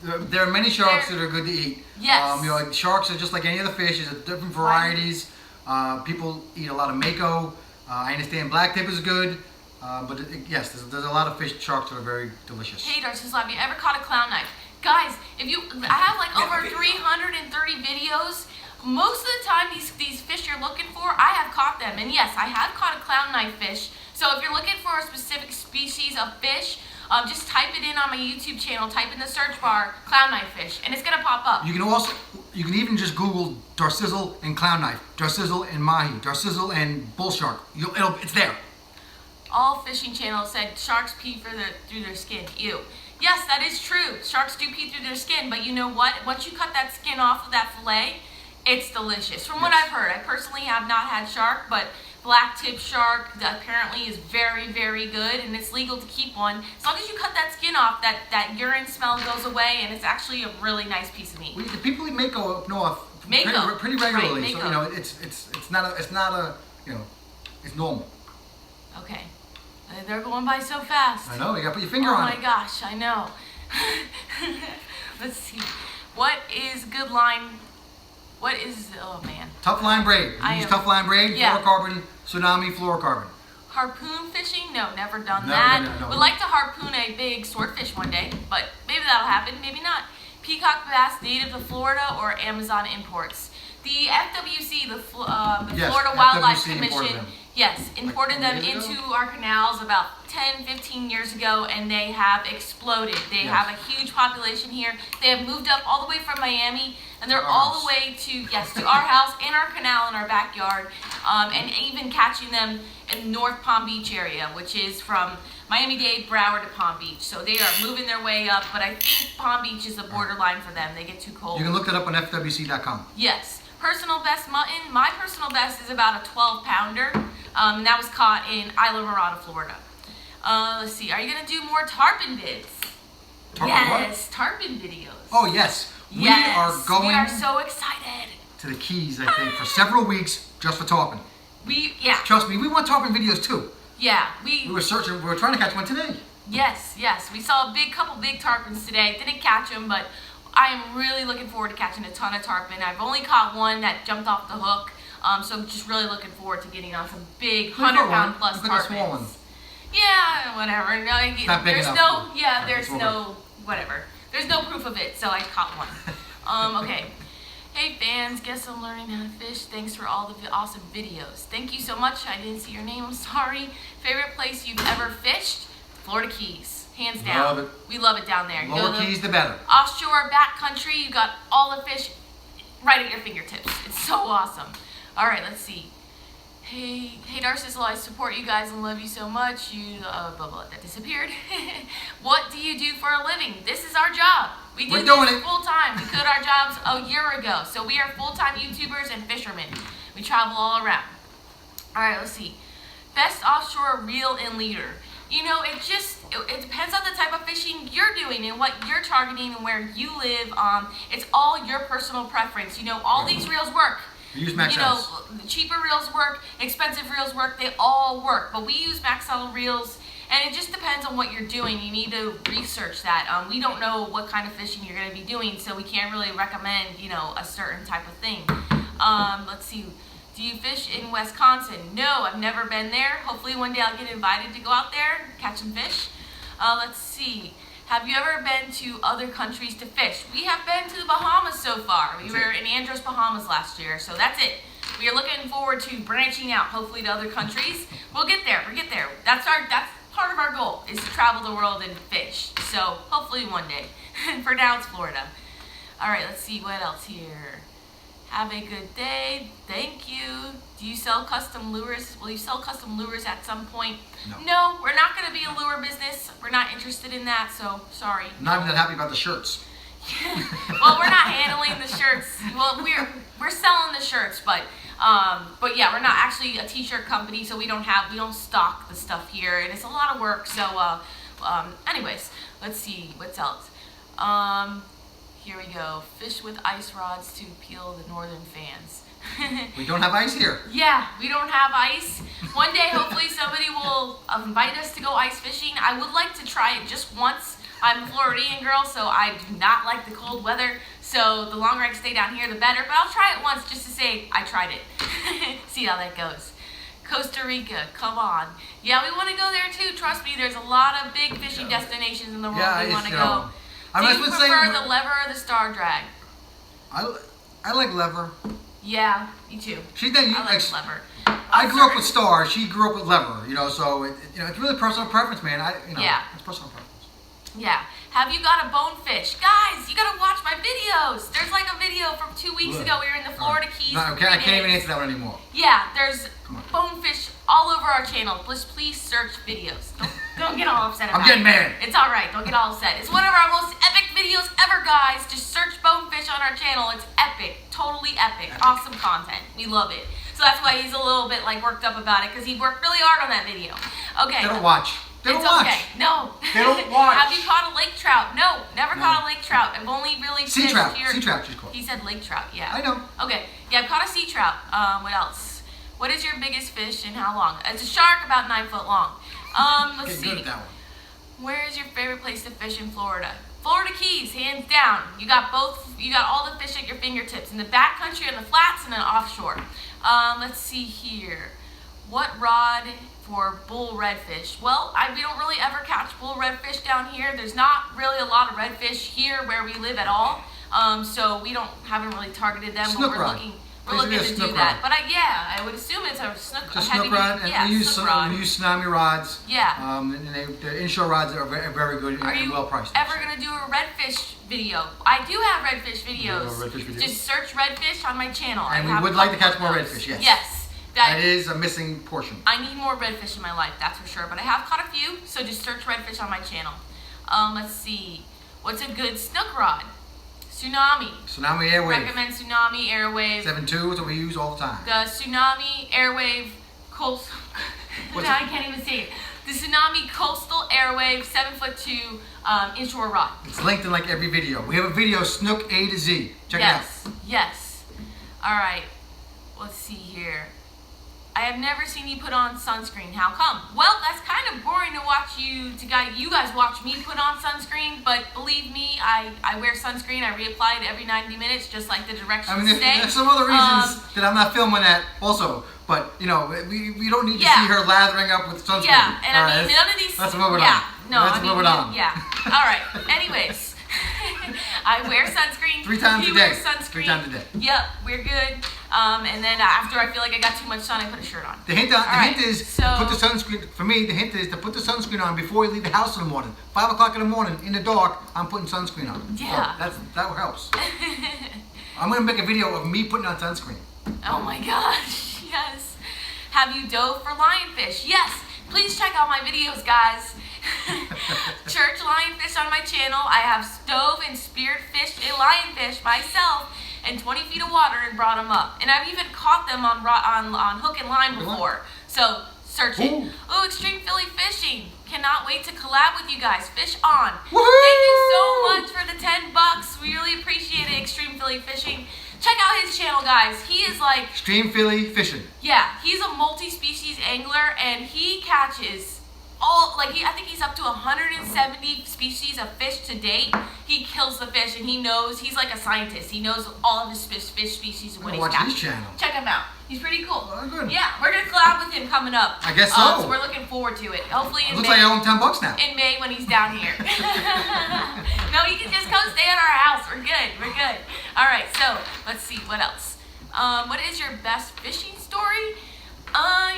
Speaker 2: There are many sharks that are good to eat.
Speaker 1: Yes.
Speaker 2: Like sharks are just like any other fish. There's different varieties. People eat a lot of mako. I understand blacktip is good. But yes, there's a lot of sharks that are very delicious.
Speaker 1: Hey, Darcizzle, have you ever caught a clown knife? Guys, I have like over 330 videos. Most of the time, these fish you're looking for, I have caught them. And yes, I have caught a clown knife fish. So if you're looking for a specific species of fish, just type it in on my YouTube channel. Type in the search bar, clown knife fish, and it's gonna pop up.
Speaker 2: You can even just Google Darcizzle and clown knife, Darcizzle and mahi, Darcizzle and bull shark. It's there.
Speaker 1: All fishing channels said sharks pee through their skin. Ew. Yes, that is true. Sharks do pee through their skin, but you know what? Once you cut that skin off of that fillet, it's delicious. From what I've heard, I personally have not had shark, but black tip shark apparently is very, very good, and it's legal to keep one. As long as you cut that skin off, that urine smell goes away, and it's actually a really nice piece of meat.
Speaker 2: The people eat mako up north pretty regularly,
Speaker 1: right,
Speaker 2: so it's normal.
Speaker 1: Okay. They're going by so fast.
Speaker 2: I know, you gotta put your finger on it.
Speaker 1: Oh my gosh, I know. Let's see. What is good line? Oh man.
Speaker 2: Tough line braid. Use tough line braid, fluorocarbon, tsunami, fluorocarbon.
Speaker 1: Harpoon fishing? No, never done that.
Speaker 2: No.
Speaker 1: Would like to harpoon a big swordfish one day, but maybe that'll happen, maybe not. Peacock bass native to Florida or Amazon imports? The FWC, the Florida Wildlife Commission, imported them into our canals about 10, 15 years ago, and they have exploded. They have a huge population here. They have moved up all the way from Miami, and they're all the way to our house, in our canal, in our backyard, and even catching them in North Palm Beach area, which is from Miami-Dade, Broward to Palm Beach. So they are moving their way up, but I think Palm Beach is the borderline for them. They get too cold.
Speaker 2: You can look that up on FWC.com.
Speaker 1: Yes. Personal best mutton. My personal best is about a 12-pounder, and that was caught in Isla Mirada, Florida. Let's see. Are you going to do more tarpon vids? Yes, tarpon videos.
Speaker 2: Oh, yes. We are going
Speaker 1: we are so excited.
Speaker 2: To the Keys, I think, for several weeks just for tarpon. Trust me, we want tarpon videos too.
Speaker 1: Yeah,
Speaker 2: we were searching. We were trying to catch one today.
Speaker 1: Yes. We saw a couple big tarpons today. Didn't catch them, but I am really looking forward to catching a ton of tarpon. I've only caught one that jumped off the hook, so I'm just really looking forward to getting on some big 100-pound plus tarpons. Small one. Yeah, whatever. No, there's no whatever. There's no proof of it, so I caught one. Okay. Hey fans, guess I'm learning how to fish. Thanks for all the awesome videos. Thank you so much. I didn't see your name, I'm sorry. Favorite place you've ever fished? Florida Keys, hands down.
Speaker 2: Love it.
Speaker 1: We love it down there.
Speaker 2: Lower Keys, the better.
Speaker 1: Offshore, back country, you got all the fish right at your fingertips. It's so awesome. All right, let's see. Hey Darcizzle, I support you guys and love you so much. You, blah, blah, that disappeared. What do you do for a living? This is our job. We do this full time. We quit our jobs a year ago. So we are full-time YouTubers and fishermen. We travel all around. All right, let's see. Best offshore reel and leader. You know, it depends on the type of fishing you're doing and what you're targeting and where you live. It's all your personal preference. You know, all these reels work.
Speaker 2: We use Max L's.
Speaker 1: The cheaper reels work, expensive reels work, they all work. But we use Max L reels, and it just depends on what you're doing. You need to research that. We don't know what kind of fishing you're going to be doing, so we can't really recommend, you know, a certain type of thing. Let's see. Do you fish in Wisconsin? No, I've never been there. Hopefully one day I'll get invited to go out there, catch some fish. Let's see. Have you ever been to other countries to fish? We have been to the Bahamas so far. We were in Andros, Bahamas last year, so that's it. We are looking forward to branching out, hopefully to other countries. We'll get there. We'll get there. That's part of our goal, is to travel the world and fish. So hopefully one day. For now, it's Florida. All right, let's see what else here. Have a good day. Thank you. Do you sell custom lures? Will you sell custom lures at some point? No, we're not going to be a lure business. We're not interested in that, so sorry.
Speaker 2: I'm not even that happy about the shirts.
Speaker 1: Well, we're not handling the shirts. Well, we're selling the shirts, but yeah, we're not actually a t-shirt company, so we don't stock the stuff here, and it's a lot of work. So, anyways, let's see what's else. Here we go. Fish with ice rods to appeal the northern fans.
Speaker 2: We don't have ice here.
Speaker 1: Yeah, we don't have ice. One day, hopefully, somebody will invite us to go ice fishing. I would like to try it just once. I'm a Floridian girl, so I do not like the cold weather. So the longer I can stay down here, the better. But I'll try it once just to say I tried it. See how that goes. Costa Rica, come on. Yeah, we want to go there too. Trust me, there's a lot of big fishing destinations in the world we want to go. Do you prefer the lever or the star drag?
Speaker 2: I like lever.
Speaker 1: Yeah, me too. I like lever.
Speaker 2: I grew up with star. She grew up with lever. You know, so it's really personal preference, man. It's personal preference.
Speaker 1: Yeah. Have you got a bonefish? Guys, you gotta watch my videos. There's like a video from 2 weeks ago. We were in the Florida Keys.
Speaker 2: No, I can't even answer that one anymore.
Speaker 1: Yeah, there's bonefish all over our channel. Please search videos. Don't get all upset about it.
Speaker 2: I'm getting mad.
Speaker 1: It's alright, don't get all upset. It's one of our most epic videos ever, guys. Just search bonefish on our channel. It's epic. Totally epic. Awesome content. We love it. So that's why he's a little bit like worked up about it, because he worked really hard on that video. Okay.
Speaker 2: They don't watch. They don't watch.
Speaker 1: Okay. No.
Speaker 2: They don't watch.
Speaker 1: Have you caught a lake trout? No, never caught a lake trout. I've only really fished here.
Speaker 2: Sea trout she's caught.
Speaker 1: He said lake trout, yeah.
Speaker 2: I know.
Speaker 1: Okay. Yeah, I've caught a sea trout. What else? What is your biggest fish and how long? It's a shark about 9 foot long. Let's see.
Speaker 2: Good at that one.
Speaker 1: Where is your favorite place to fish in Florida? Florida Keys, hands down. You got both. You got all the fish at your fingertips in the backcountry, on the flats, and then offshore. Let's see here. What rod for bull redfish? Well, we don't really ever catch bull redfish down here. There's not really a lot of redfish here where we live at all. So we haven't really targeted them.
Speaker 2: Snook rod.
Speaker 1: We're looking to do that. But I would assume it's a snook.
Speaker 2: Just snook rod, and we use tsunami rods.
Speaker 1: Yeah.
Speaker 2: And the inshore rods are very good and well priced.
Speaker 1: Ever gonna do a redfish video? I do have redfish videos. Just search redfish on my channel.
Speaker 2: And we would like to catch more redfish. Yes.
Speaker 1: Yes.
Speaker 2: That is a missing portion.
Speaker 1: I need more redfish in my life, that's for sure. But I have caught a few, so just search redfish on my channel. Let's see. What's a good snook rod? Tsunami.
Speaker 2: Tsunami Airwave.
Speaker 1: Recommend Tsunami Airwave.
Speaker 2: 7.2 is what we use all the time.
Speaker 1: The Tsunami Airwave Coastal. I can't even say it. The Tsunami Coastal Airwave 7'2" inshore rod.
Speaker 2: It's linked in like every video. We have a video, Snook A to Z. Check it out.
Speaker 1: Yes. All right. Let's see here. I have never seen you put on sunscreen. How come? Well, that's kind of boring to watch you guys watch me put on sunscreen, but believe me, I wear sunscreen. I reapply it every 90 minutes, just like the directions say.
Speaker 2: There's some other reasons that I'm not filming that also, but we don't need to see her lathering up with sunscreen.
Speaker 1: Yeah, and I mean, none of these.
Speaker 2: Let's move it on.
Speaker 1: No,
Speaker 2: Let's move it on.
Speaker 1: Yeah. All right. Anyways. I wear sunscreen.
Speaker 2: 3 times
Speaker 1: he
Speaker 2: a day.
Speaker 1: Wears sunscreen.
Speaker 2: 3 times a day.
Speaker 1: Yep, we're good. And then after I feel like I got too much sun, I put a shirt on.
Speaker 2: The hint is
Speaker 1: so,
Speaker 2: to put the sunscreen. For me, the hint is to put the sunscreen on before you leave the house in the morning. 5 o'clock in the morning, in the dark, I'm putting sunscreen on.
Speaker 1: Yeah.
Speaker 2: So that helps. I'm gonna make a video of me putting on sunscreen.
Speaker 1: Oh my gosh, yes. Have you dove for lionfish? Yes. Please check out my videos, guys. Church lionfish on my channel. I have dove and speared fished a lionfish myself in 20 feet of water and brought them up. And I've even caught them on hook and line before. So search it. Ooh, Extreme Philly Fishing. Cannot wait to collab with you guys. Fish on. Thank you so much for the $10. We really appreciate it, Extreme Philly Fishing. Check out his channel, guys. He is like...
Speaker 2: Extreme Philly Fishing.
Speaker 1: Yeah, he's a multi-species angler, and he catches all, like, I think he's up to 170 species of fish to date. He kills the fish, and he knows, he's like a scientist. He knows all of his fish species and what he's catching.
Speaker 2: Watch his channel.
Speaker 1: Check him out. He's pretty cool.
Speaker 2: Oh, good.
Speaker 1: Yeah, we're going to collab with him coming up.
Speaker 2: I guess so.
Speaker 1: So we're looking forward to it. Hopefully in
Speaker 2: Looks
Speaker 1: May.
Speaker 2: like I owe him $10 now.
Speaker 1: In May when he's down here. No, you can just come stay at our house. We're good. We're good. All right, so let's see. What else? What is your best fishing story?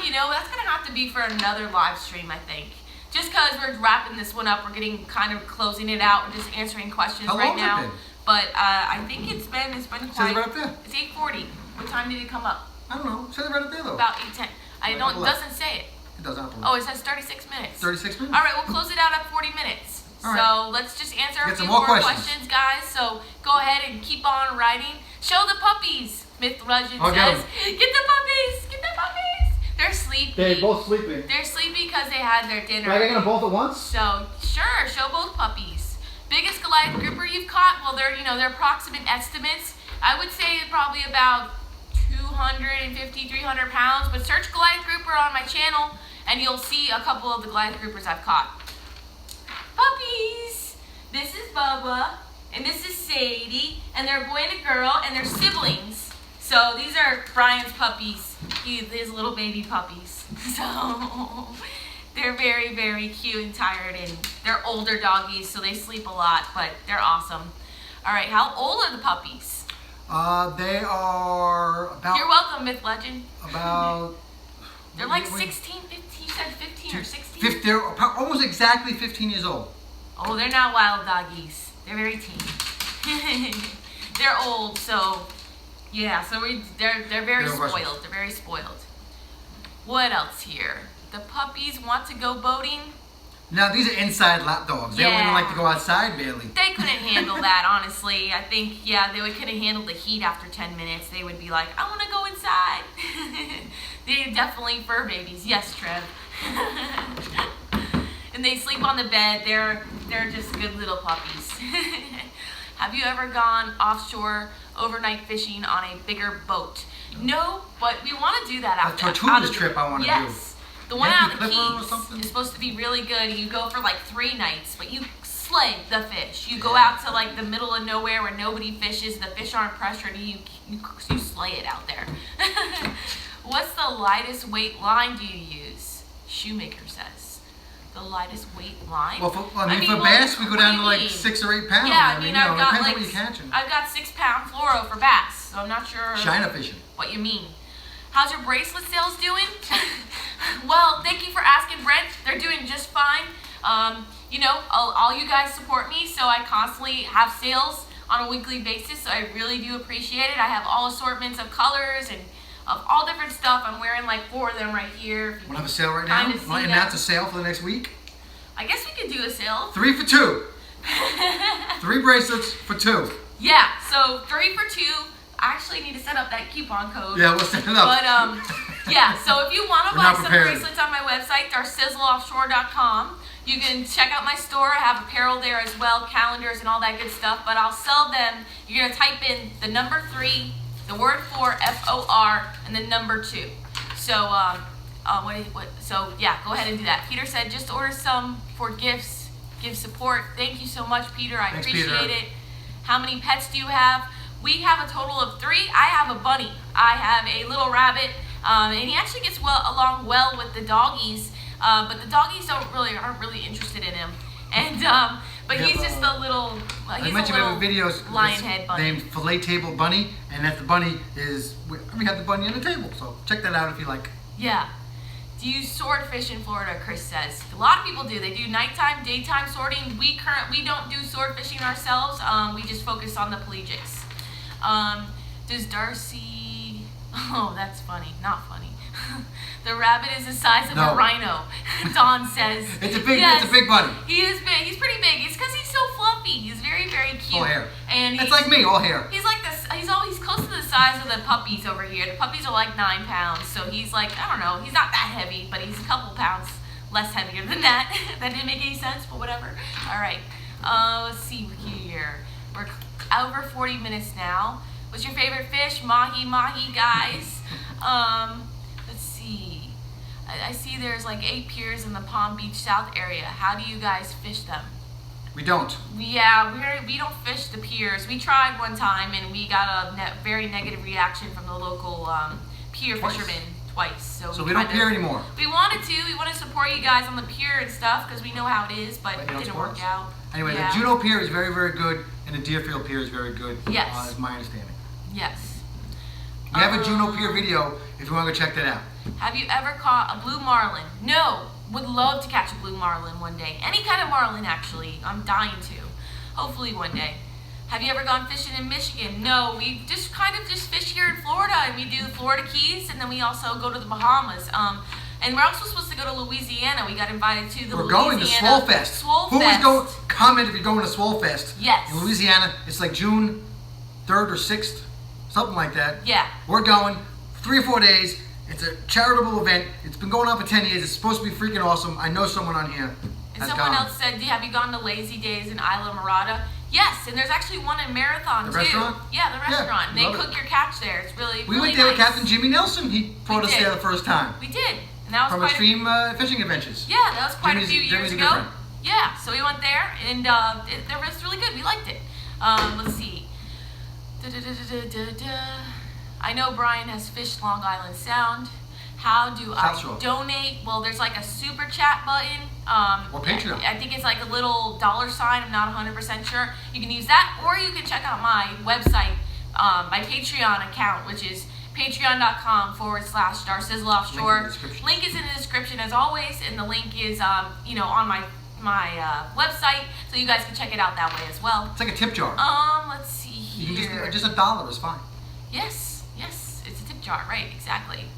Speaker 1: You know, that's going to have to be for another live stream, I think. Just because we're wrapping this one up, we're getting kind of closing it out. We're just answering questions right now.
Speaker 2: Been?
Speaker 1: But I think it's been quite.
Speaker 2: Says it right up there.
Speaker 1: It's 8:40. What time did it come up?
Speaker 2: I don't know. It says it right up there though.
Speaker 1: About 8:10. It doesn't say it.
Speaker 2: It doesn't.
Speaker 1: Oh, it says 36 minutes.
Speaker 2: 36 minutes.
Speaker 1: All right, we'll close it out at 40 minutes.
Speaker 2: All right.
Speaker 1: So let's just answer a
Speaker 2: Get
Speaker 1: few
Speaker 2: some more
Speaker 1: questions, guys. So go ahead and keep on writing. Show the puppies. Myth Legend says, get the puppies. Get the puppies. They're sleepy.
Speaker 2: They're both sleeping.
Speaker 1: They're sleepy because they had their dinner.
Speaker 2: Are they gonna both at once?
Speaker 1: So sure, show both puppies. Biggest Goliath grouper you've caught? Well, they're approximate estimates. I would say probably about 250, 300 pounds. But search Goliath grouper on my channel, and you'll see a couple of the Goliath groupers I've caught. Puppies. This is Bubba, and this is Sadie, and they're a boy and a girl, and they're siblings. So these are Brian's puppies. His little baby puppies. So they're very, very cute and tired, and they're older doggies, so they sleep a lot, but they're awesome. All right, how old are the puppies?
Speaker 2: They are about...
Speaker 1: You're welcome, Myth Legend.
Speaker 2: About...
Speaker 1: They're like 16, 15, you said 15 or 16?
Speaker 2: They're almost exactly 15 years old.
Speaker 1: Oh, they're not wild doggies. They're very tame. They're old, so... Yeah, so they're very spoiled. They're very spoiled. What else here? The puppies want to go boating.
Speaker 2: Now, these are inside lap dogs. They don't even like to go outside, barely.
Speaker 1: They couldn't handle that, honestly. I think, yeah, they couldn't handle the heat after 10 minutes. They would be like, I want to go inside. They're definitely fur babies. Yes, Trev. And they sleep on the bed. They're just good little puppies. Have you ever gone offshore overnight fishing on a bigger boat? No, but we want to do that out there.
Speaker 2: A Tortugas trip I want to do.
Speaker 1: Yes. The one out of the
Speaker 2: Keys
Speaker 1: is supposed to be really good. You go for like 3 nights, but you slay the fish. You go out to like the middle of nowhere where nobody fishes. The fish aren't pressured. You slay it out there. What's the lightest weight line do you use? Shoemaker says. The lightest weight line?
Speaker 2: Well, for bass, we go down to like 6 or 8 pounds.
Speaker 1: Yeah, I mean, I've got
Speaker 2: depends
Speaker 1: like,
Speaker 2: what you're catching.
Speaker 1: I've got 6-pound fluoro for bass, so I'm not sure
Speaker 2: China fishing.
Speaker 1: What you mean. How's your bracelet sales doing? Well, thank you for asking, Brent. They're doing just fine. You know, all you guys support me, so I constantly have sales on a weekly basis, so I really do appreciate it. I have all assortments of colors and of all different stuff. I'm wearing like 4 of them right here.
Speaker 2: Want to have a sale right now? Want to announce a sale for the next week?
Speaker 1: I guess we could do a sale.
Speaker 2: 3 for 2. 3 bracelets for 2.
Speaker 1: Yeah, so 3 for 2. I actually need to set up that coupon code.
Speaker 2: Yeah, we'll set it up.
Speaker 1: But yeah, so if you want to buy some bracelets on my website, darcizzleoffshore.com, you can check out my store. I have apparel there as well, calendars and all that good stuff. But I'll sell them. You're gonna type in the number 3, the word 4, FOR, and then number 2. So so yeah, go ahead and do that. Peter said just order some for gifts, give support. Thank you so much, Peter. I appreciate it. How many pets do you have? We have a total of 3. I have a bunny. I have a little rabbit, and he actually gets along well with the doggies. But the doggies aren't really interested in him. And But he's just a little.
Speaker 2: I
Speaker 1: He's
Speaker 2: mentioned
Speaker 1: a
Speaker 2: in
Speaker 1: little
Speaker 2: videos
Speaker 1: lion head bunny.
Speaker 2: named Filet Table Bunny, and that the bunny is. We have the bunny on the table, so check that out if you like.
Speaker 1: Yeah. Do you swordfish in Florida? Chris says. A lot of people do. They do nighttime, daytime sorting. We don't do sword fishing ourselves. We just focus on the pelagics. Does Darcy? Oh, that's funny. Not funny. The rabbit is the size of a rhino. Don says.
Speaker 2: It's a big bunny.
Speaker 1: He is big. He's pretty big. It's because he's so fluffy. He's very, very cute.
Speaker 2: All hair.
Speaker 1: And
Speaker 2: it's like me, all hair.
Speaker 1: He's like this. He's close to the size of the puppies over here. The puppies are like 9 pounds, so he's like, I don't know. He's not that heavy, but he's a couple pounds less heavier than that. That didn't make any sense, but whatever. All right. Let's see here. We're over 40 minutes now. What's your favorite fish? Mahi, guys. Let's see. I see there's like 8 piers in the Palm Beach South area. How do you guys fish them?
Speaker 2: We don't.
Speaker 1: Yeah, we don't fish the piers. We tried one time and we got a very negative reaction from the local pier fishermen twice. So
Speaker 2: we don't pier anymore.
Speaker 1: We wanted to. We want to support you guys on the pier and stuff because we know how it is, but it didn't work out.
Speaker 2: Anyway, the Juneau Pier is very, very good, and the Deerfield Pier is very good.
Speaker 1: Yes.
Speaker 2: Is my understanding.
Speaker 1: Yes.
Speaker 2: We have a Juneau Pier video if you want to go check that out.
Speaker 1: Have you ever caught a blue marlin? No. Would love to catch a blue marlin one day. Any kind of marlin, actually. I'm dying to. Hopefully one day. Have you ever gone fishing in Michigan? No. We just kind of fish here in Florida, and we do the Florida Keys, and then we also go to the Bahamas. And we're also supposed to go to Louisiana. We got invited to the
Speaker 2: We're going to Swole Fest. Who is going? Comment if you're going to Swole Fest.
Speaker 1: Yes.
Speaker 2: In Louisiana. It's like June 3rd or 6th, something like that.
Speaker 1: Yeah.
Speaker 2: We're going 3 or 4 days. It's a charitable event. It's been going on for 10 years. It's supposed to be freaking awesome. I know someone on here.
Speaker 1: And someone else said, have you gone to Lazy Days in Isla Mirada? Yes, and there's actually one in Marathon too.
Speaker 2: The restaurant?
Speaker 1: Yeah, the restaurant. They cook your catch there. It's really
Speaker 2: We went there with Captain Jimmy Nelson. He brought us there the first time.
Speaker 1: We did. And that was
Speaker 2: from Extreme Fishing Adventures.
Speaker 1: Yeah, that was quite a few years ago. Yeah, so we went there, and it was really good. We liked it. Let's see. I know Brian has fished Long Island Sound. How do I donate? Well, there's like a super chat button.
Speaker 2: Or Patreon.
Speaker 1: I think it's like a little $sign. I'm not 100% sure. You can use that, or you can check out my website, my Patreon account, which is patreon.com/Darcizzle Offshore. Link is in the description as always, and the link is on my website, so you guys can check it out that way as well.
Speaker 2: It's like a tip jar.
Speaker 1: Let's see
Speaker 2: here. You can just $1 is fine.
Speaker 1: Yes, it's a tip jar, right? Exactly.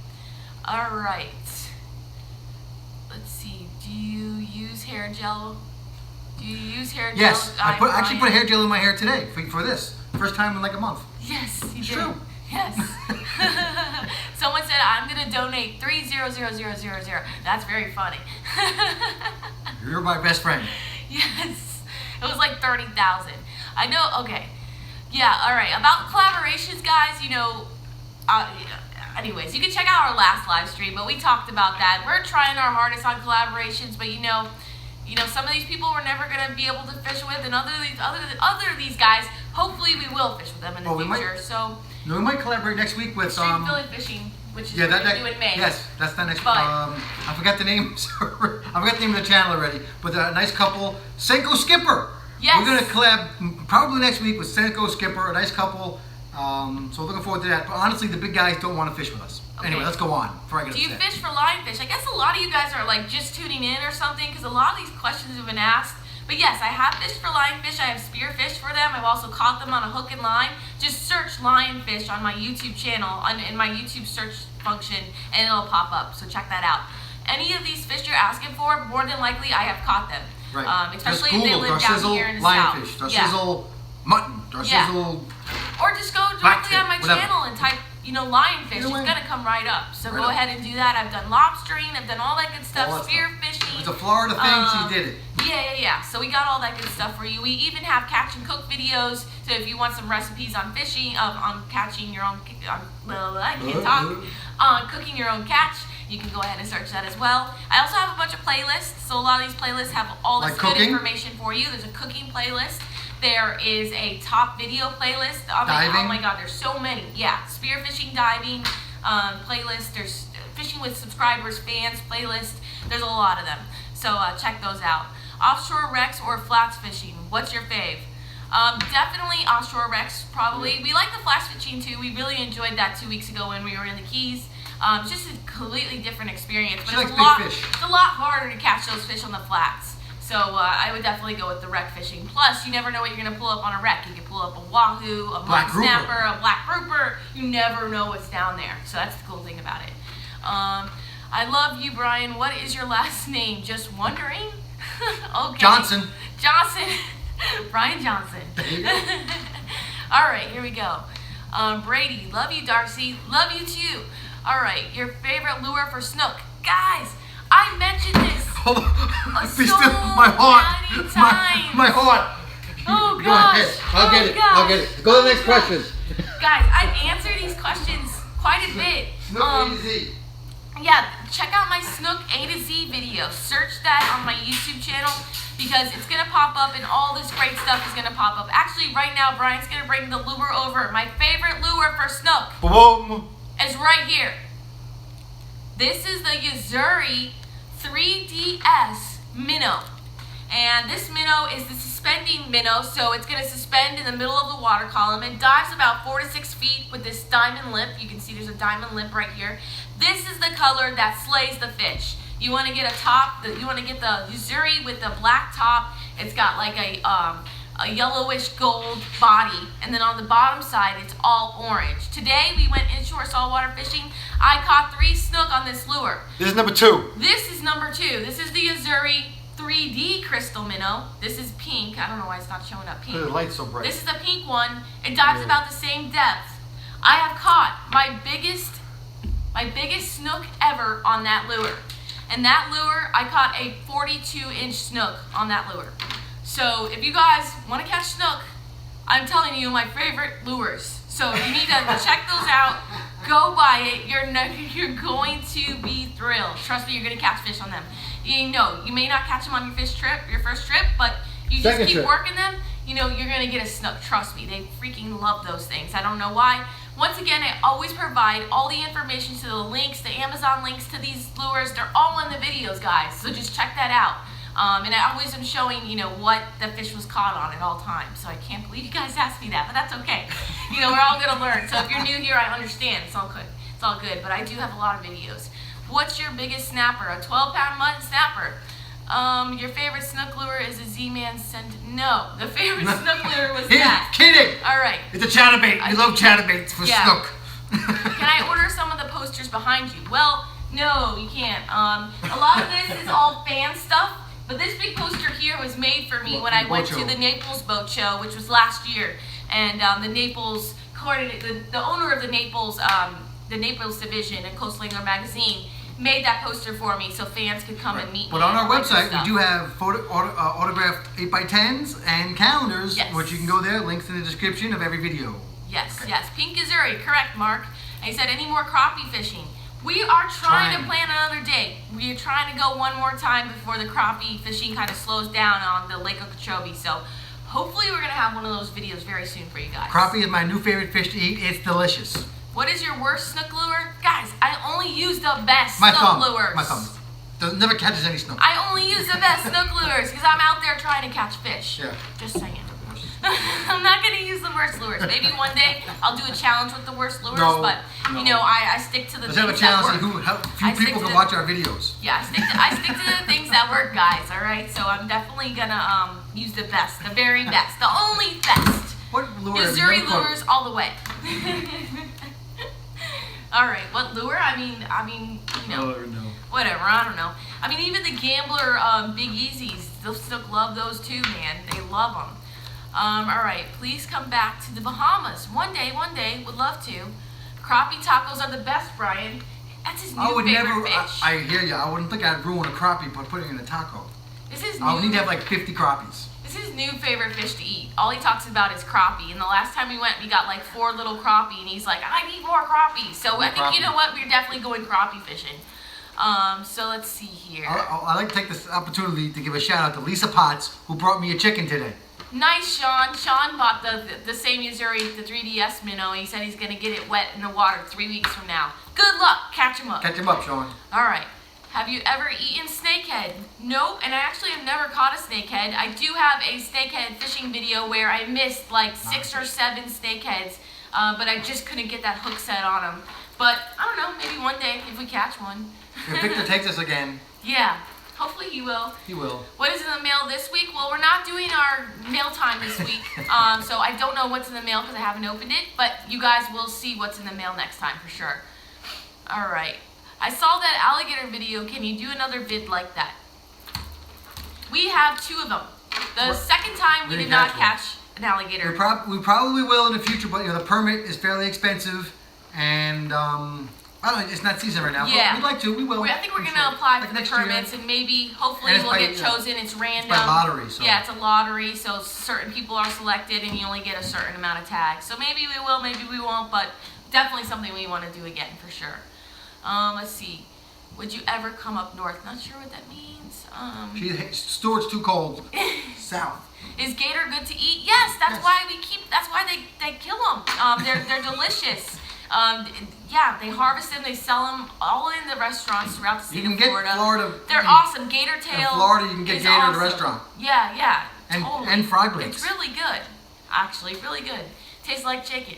Speaker 1: All right. Let's see. Do you use hair gel?
Speaker 2: Yes, I actually put hair gel in my hair today for this. First time in like a month.
Speaker 1: Yes, you did.
Speaker 2: True.
Speaker 1: Yes. Someone said I'm gonna donate 3000000. That's very funny.
Speaker 2: You're my best friend.
Speaker 1: Yes. It was like 30,000. I know. Okay. Yeah. All right. About collaborations, guys. Anyways, you can check out our last live stream, but we talked about that. We're trying our hardest on collaborations, but some of these people we're never gonna be able to fish with, and other these guys, hopefully we will fish with them in the future.
Speaker 2: We might collaborate next week with
Speaker 1: Extreme Philly Fishing, which is due in May.
Speaker 2: Yes, that's the next. I forgot the name. I forgot the name of the channel already. But a nice couple, Senko Skipper.
Speaker 1: Yes.
Speaker 2: We're gonna collab probably next week with Senko Skipper, a nice couple. So looking forward to that. But honestly, the big guys don't want to fish with us. Okay. Anyway, let's go on.
Speaker 1: Do you fish for lionfish? I guess a lot of you guys are like just tuning in or something because a lot of these questions have been asked. But yes, I have fished for lionfish. I have spearfished for them. I've also caught them on a hook and line. Just search lionfish on my YouTube channel, in my YouTube search function, and it'll pop up. So check that out. Any of these fish you're asking for, more than likely I have caught them.
Speaker 2: Right.
Speaker 1: Especially if they live down here in the
Speaker 2: lionfish,
Speaker 1: south.
Speaker 2: Darcizzle mutton, Darcizzle.
Speaker 1: Or just go directly on my channel and type, lionfish. It's gonna come right up. So go ahead and do that. I've done lobstering. I've done all that good stuff. Spear fishing.
Speaker 2: It's a Florida thing. She did it.
Speaker 1: Yeah. So we got all that good stuff for you. We even have catch and cook videos. So if you want some recipes on fishing, on catching your own, I can't talk. On cooking your own catch, you can go ahead and search that as well. I also have a bunch of playlists. So a lot of these playlists have all this good information for you. There's a cooking playlist. There is a top video playlist. Oh my God, there's so many. Yeah, spearfishing, diving playlist. There's fishing with subscribers, fans playlist. There's a lot of them. So check those out. Offshore wrecks or flats fishing? What's your fave? Definitely offshore wrecks, probably. We like the flats fishing too. We really enjoyed that 2 weeks ago when we were in the Keys. It's just a completely different experience. But it's a lot harder to catch those fish on the flats. So I would definitely go with the wreck fishing. Plus, you never know what you're going to pull up on a wreck. You can pull up a wahoo, a black snapper, a black grouper. You never know what's down there. So that's the cool thing about it. I love you, Brian. What is your last name? Just wondering. Okay.
Speaker 2: Johnson.
Speaker 1: Brian Johnson.
Speaker 2: There you go.
Speaker 1: All right, here we go. Brady, love you, Darcy. Love you too. All right, your favorite lure for snook. Guys, I mentioned this.
Speaker 2: Hold on. My heart. My heart.
Speaker 1: Oh,
Speaker 2: Go
Speaker 1: gosh.
Speaker 2: ahead. I'll get it. Go to the next question.
Speaker 1: Guys, I've answered these questions quite a bit.
Speaker 2: Snook A to Z.
Speaker 1: Yeah, check out my Snook A to Z video. Search that on my YouTube channel because it's going to pop up and all this great stuff is going to pop up. Actually, right now, Brian's going to bring the lure over. My favorite lure for snook is right here. This is the Yo-Zuri 3DS minnow. And this minnow is the suspending minnow, so it's going to suspend in the middle of the water column. It dives about 4 to 6 feet with this diamond lip. You can see there's a diamond lip right here. This is the color that slays the fish. You want to get you want to get the Yo-Zuri with the black top. It's got like a yellowish gold body, and then on the bottom side it's all orange. Today we went inshore saltwater fishing. I caught 3 snook on this lure.
Speaker 2: This is number 2.
Speaker 1: This is number 2. This is the Yo-Zuri 3D crystal minnow. This is pink. I don't know why it's not showing up pink.
Speaker 2: The light's so bright.
Speaker 1: This is the pink one. It dives about the same depth. I have caught my biggest snook ever on that lure. And that lure, I caught a 42-inch snook on that lure. So if you guys want to catch snook, I'm telling you my favorite lures. So you need to check those out. Go buy it. You're going to be thrilled. Trust me, you're going to catch fish on them. You know, you may not catch them on your first trip, but you just keep working them. You know, you're going to get a snook. Trust me, they freaking love those things. I don't know why. Once again, I always provide all the information to the links, the Amazon links to these lures. They're all in the videos, guys. So just check that out. And I always am showing, you know, what the fish was caught on at all times. So I can't believe you guys asked me that, but that's okay. You know, we're all going to learn. So if you're new here, I understand. It's all good. It's all good. But I do have a lot of videos. What's your biggest snapper? A 12-pound mutton snapper. Your favorite snook lure is a Z-Man No, the favorite snook lure was that.
Speaker 2: Kidding.
Speaker 1: All right.
Speaker 2: It's a chatterbait. We love chatterbaits for snook.
Speaker 1: Can I order some of the posters behind you? Well, no, you can't. A lot of this is all fan stuff. But this big poster here was made for me when I went to the Naples boat show, which was last year, and the Naples the owner of the Naples division in Coastal Angler magazine made that poster for me so fans could come and meet me.
Speaker 2: But on our website, we do have autographed 8x10s and calendars, which you can go there. Links in the description of every video.
Speaker 1: Yes, yes. Pink Yo-Zuri, correct, Mark. And he said, any more crappie fishing? We are trying to plan another day. We are trying to go one more time before the crappie fishing kind of slows down on the Lake Okeechobee. So hopefully we're going to have one of those videos very soon for you guys.
Speaker 2: Crappie is my new favorite fish to eat. It's delicious.
Speaker 1: What is your worst snook lure? Guys, I only use the best snook lures.
Speaker 2: My thumb. Never catches any snook.
Speaker 1: I only use the best snook lures because I'm out there trying to catch fish.
Speaker 2: Yeah.
Speaker 1: Just saying. I'm not going to use the worst lures. Maybe one day I'll do a challenge with the worst lures, but you know, I stick to the things that work. Let's have a challenge
Speaker 2: so few people can watch our videos.
Speaker 1: Yeah, I stick to the things that work, guys, all right? So I'm definitely going to use the best, the very best, the only best.
Speaker 2: What lure?
Speaker 1: Yo-Zuri Lures all the way. All right, what lure? I mean, you know, whatever, I don't know. I mean, even the Gambler Big Easies, they'll still love those too, man. They love them. All right, please come back to the Bahamas. One day, would love to. Crappie tacos are the best, Brian. That's his new favorite fish.
Speaker 2: I hear you. I wouldn't think I'd ruin a crappie by putting it in a taco. I would need to have like 50 crappies.
Speaker 1: This is his new favorite fish to eat. All he talks about is crappie. And the last time we went, we got like 4 little crappie. And he's like, I need more crappie. So I think, you know what, we're definitely going crappie fishing. So let's see here.
Speaker 2: I'd like to take this opportunity to give a shout out to Lisa Potts, who brought me a chicken today.
Speaker 1: Nice, Sean. Sean bought the same Yo-Zuri, the 3DS minnow. He said he's going to get it wet in the water 3 weeks from now. Good luck. Catch him up.
Speaker 2: Catch him up, Sean.
Speaker 1: All right. Have you ever eaten snakehead? Nope, and I actually have never caught a snakehead. I do have a snakehead fishing video where I missed like 6 or 7 snakeheads, but I just couldn't get that hook set on them. But I don't know, maybe one day if we catch one.
Speaker 2: If Victor takes us again.
Speaker 1: Yeah, hopefully he will.
Speaker 2: He will.
Speaker 1: What is in the mail this week? Well, we're not doing our mail time this week, so I don't know what's in the mail because I haven't opened it, but you guys will see what's in the mail next time for sure. All right. I saw that alligator video. Can you do another vid like that? We have 2 of them. The second time we did not catch an alligator.
Speaker 2: We probably will in the future, but the permit is fairly expensive, and I don't know, it's not season right now.
Speaker 1: Yeah.
Speaker 2: But we'd like to. We will.
Speaker 1: I think we're gonna apply for the
Speaker 2: next
Speaker 1: permits,
Speaker 2: year.
Speaker 1: and maybe hopefully we'll get chosen. It's random.
Speaker 2: It's by lottery. So.
Speaker 1: Yeah, it's a lottery, so certain people are selected, and you only get a certain amount of tags. So maybe we will, maybe we won't, but definitely something we want to do again for sure. Let's see. Would you ever come up north? Not sure what that means.
Speaker 2: Stewart's too cold. South.
Speaker 1: Is gator good to eat? Yes. That's why we keep. That's why they kill them. They're delicious. Yeah, they harvest them. They sell them all in the restaurants throughout the state of Florida.
Speaker 2: Florida.
Speaker 1: They're awesome. Gator tail.
Speaker 2: In Florida, you can get gator
Speaker 1: awesome.
Speaker 2: at a restaurant.
Speaker 1: Yeah,
Speaker 2: and,
Speaker 1: totally.
Speaker 2: And fried legs.
Speaker 1: It's really good. Actually, really good. Tastes like chicken.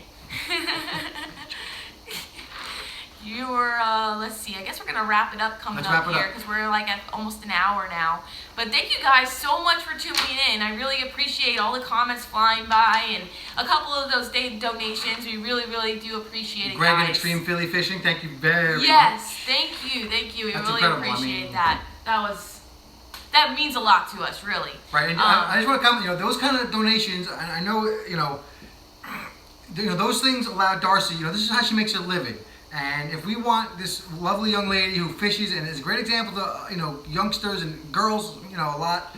Speaker 1: Let's see, I guess we're gonna wrap it up coming up here because we're like at almost an hour now. But thank you guys so much for tuning in. I really appreciate all the comments flying by and a couple of those donations. We really, really do appreciate it,
Speaker 2: Greg
Speaker 1: guys.
Speaker 2: and Extreme Philly Fishing, thank you very much.
Speaker 1: Yes, thank you. We
Speaker 2: That's
Speaker 1: really
Speaker 2: incredible.
Speaker 1: appreciate that. That means a lot to us, really.
Speaker 2: Right, and I just want to comment, those kind of donations, I know, those things allow Darcy, this is how she makes her living. And if we want this lovely young lady who fishes and is a great example to youngsters and girls a lot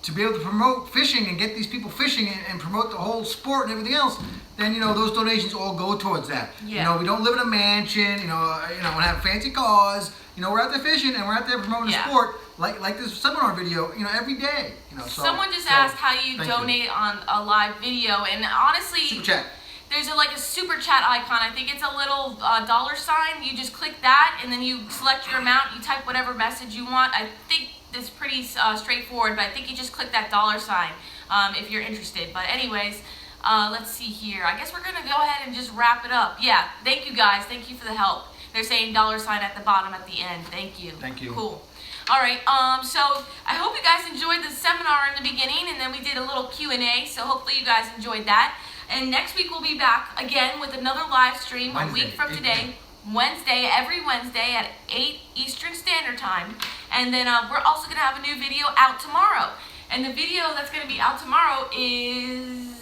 Speaker 2: to be able to promote fishing and get these people fishing and promote the whole sport and everything else, then those donations all go towards that.
Speaker 1: Yeah.
Speaker 2: We don't live in a mansion, and have fancy cars. We're out there fishing and we're out there promoting the sport like this seminar video every day.
Speaker 1: Someone just asked how you donate on a live video, and honestly,
Speaker 2: Super chat.
Speaker 1: There's a super chat icon. I think it's a little $. You just click that, and then you select your amount. You type whatever message you want. I think it's pretty straightforward, but I think you just click that $, if you're interested. But anyways, let's see here. I guess we're going to go ahead and just wrap it up. Yeah, thank you guys. Thank you for the help. They're saying $, at the bottom at the end. Thank you.
Speaker 2: Thank you.
Speaker 1: Cool. All right, so I hope you guys enjoyed the seminar in the beginning, and then we did a little Q&A, so hopefully you guys enjoyed that. And next week we'll be back again with another live stream
Speaker 2: Wednesday,
Speaker 1: a week from today. Every Wednesday at 8 Eastern Standard Time. And then we're also going to have a new video out tomorrow. And the video that's going to be out tomorrow is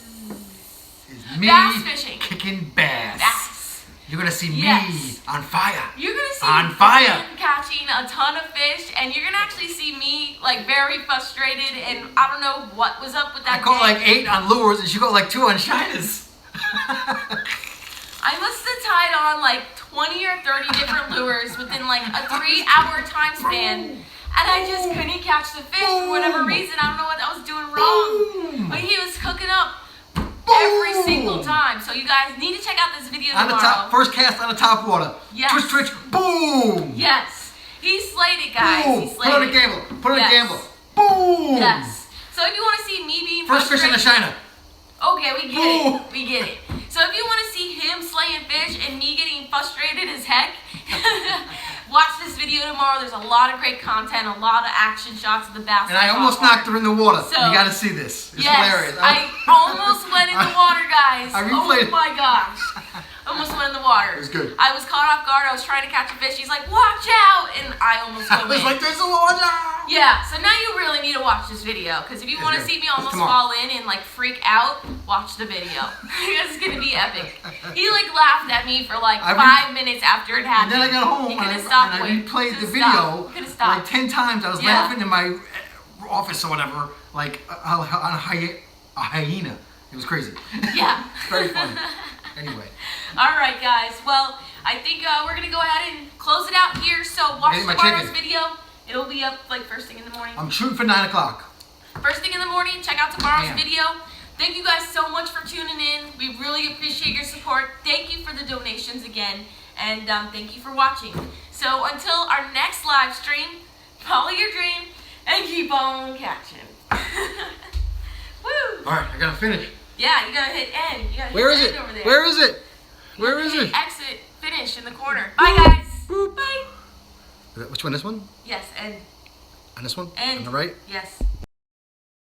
Speaker 2: me
Speaker 1: bass fishing.
Speaker 2: Kicking bass. You're going to see me on fire.
Speaker 1: You're going to see
Speaker 2: on fire
Speaker 1: catching a ton of fish, and you're going to actually see me very frustrated, and I don't know what was up with that.
Speaker 2: I caught 8 on lures, and she got 2 on shiners.
Speaker 1: I must have tied on 20 or 30 different lures within a 3-hour time span, and I just couldn't catch the fish for whatever reason. I don't know what I was doing wrong, but he was hooking up every single time. So you guys need to check out this video tomorrow.
Speaker 2: On the top, first cast on the top water.
Speaker 1: Yes.
Speaker 2: Twitch, boom.
Speaker 1: Yes. He slayed it, guys.
Speaker 2: Boom.
Speaker 1: He slayed
Speaker 2: Put on
Speaker 1: it.
Speaker 2: a gamble. Put on a
Speaker 1: Yes.
Speaker 2: gamble. Boom.
Speaker 1: Yes. So if you want to see me being
Speaker 2: first fish on the shiner.
Speaker 1: Okay, we get it. We get it. So if you want to see him slaying fish and me getting frustrated as heck, watch this video tomorrow. There's a lot of great content, a lot of action shots of the bass.
Speaker 2: And I almost knocked her in the water.
Speaker 1: So,
Speaker 2: you got to see this. It's
Speaker 1: yes,
Speaker 2: hilarious.
Speaker 1: I almost went in the water, guys.
Speaker 2: I replayed.
Speaker 1: Oh my gosh. Almost went in the water.
Speaker 2: It was good.
Speaker 1: I was caught off guard. I was trying to catch a fish. He's like, watch out. And I almost went in.
Speaker 2: I was like, there's a water.
Speaker 1: Yeah, so now you really need to watch this video, because if you want to see me almost fall in and freak out, watch the video. It's going to be epic. He laughed at me for 5 minutes after it happened.
Speaker 2: And then I got home and I replayed the video 10 times. I was laughing in my office or whatever, on a hyena. It was crazy.
Speaker 1: Yeah.
Speaker 2: It's very funny. Anyway.
Speaker 1: All right, guys. Well, I think we're going to go ahead and close it out here. So watch tomorrow's video. It'll be up first thing in the morning.
Speaker 2: I'm shooting for 9 o'clock.
Speaker 1: First thing in the morning, check out tomorrow's video. Thank you guys so much for tuning in. We really appreciate your support. Thank you for the donations again. And thank you for watching. So So until our next live stream, follow your dream and keep on catching. Woo!
Speaker 2: All right, I gotta finish.
Speaker 1: Yeah, you gotta hit end. You gotta
Speaker 2: Where
Speaker 1: hit
Speaker 2: is
Speaker 1: end
Speaker 2: it?
Speaker 1: over there.
Speaker 2: Where is it? Where is it?
Speaker 1: Exit, finish in the corner. Bye, guys.
Speaker 2: Boop.
Speaker 1: Bye.
Speaker 2: Which one? This one?
Speaker 1: Yes, end.
Speaker 2: On this one?
Speaker 1: End.
Speaker 2: On the right?
Speaker 1: Yes.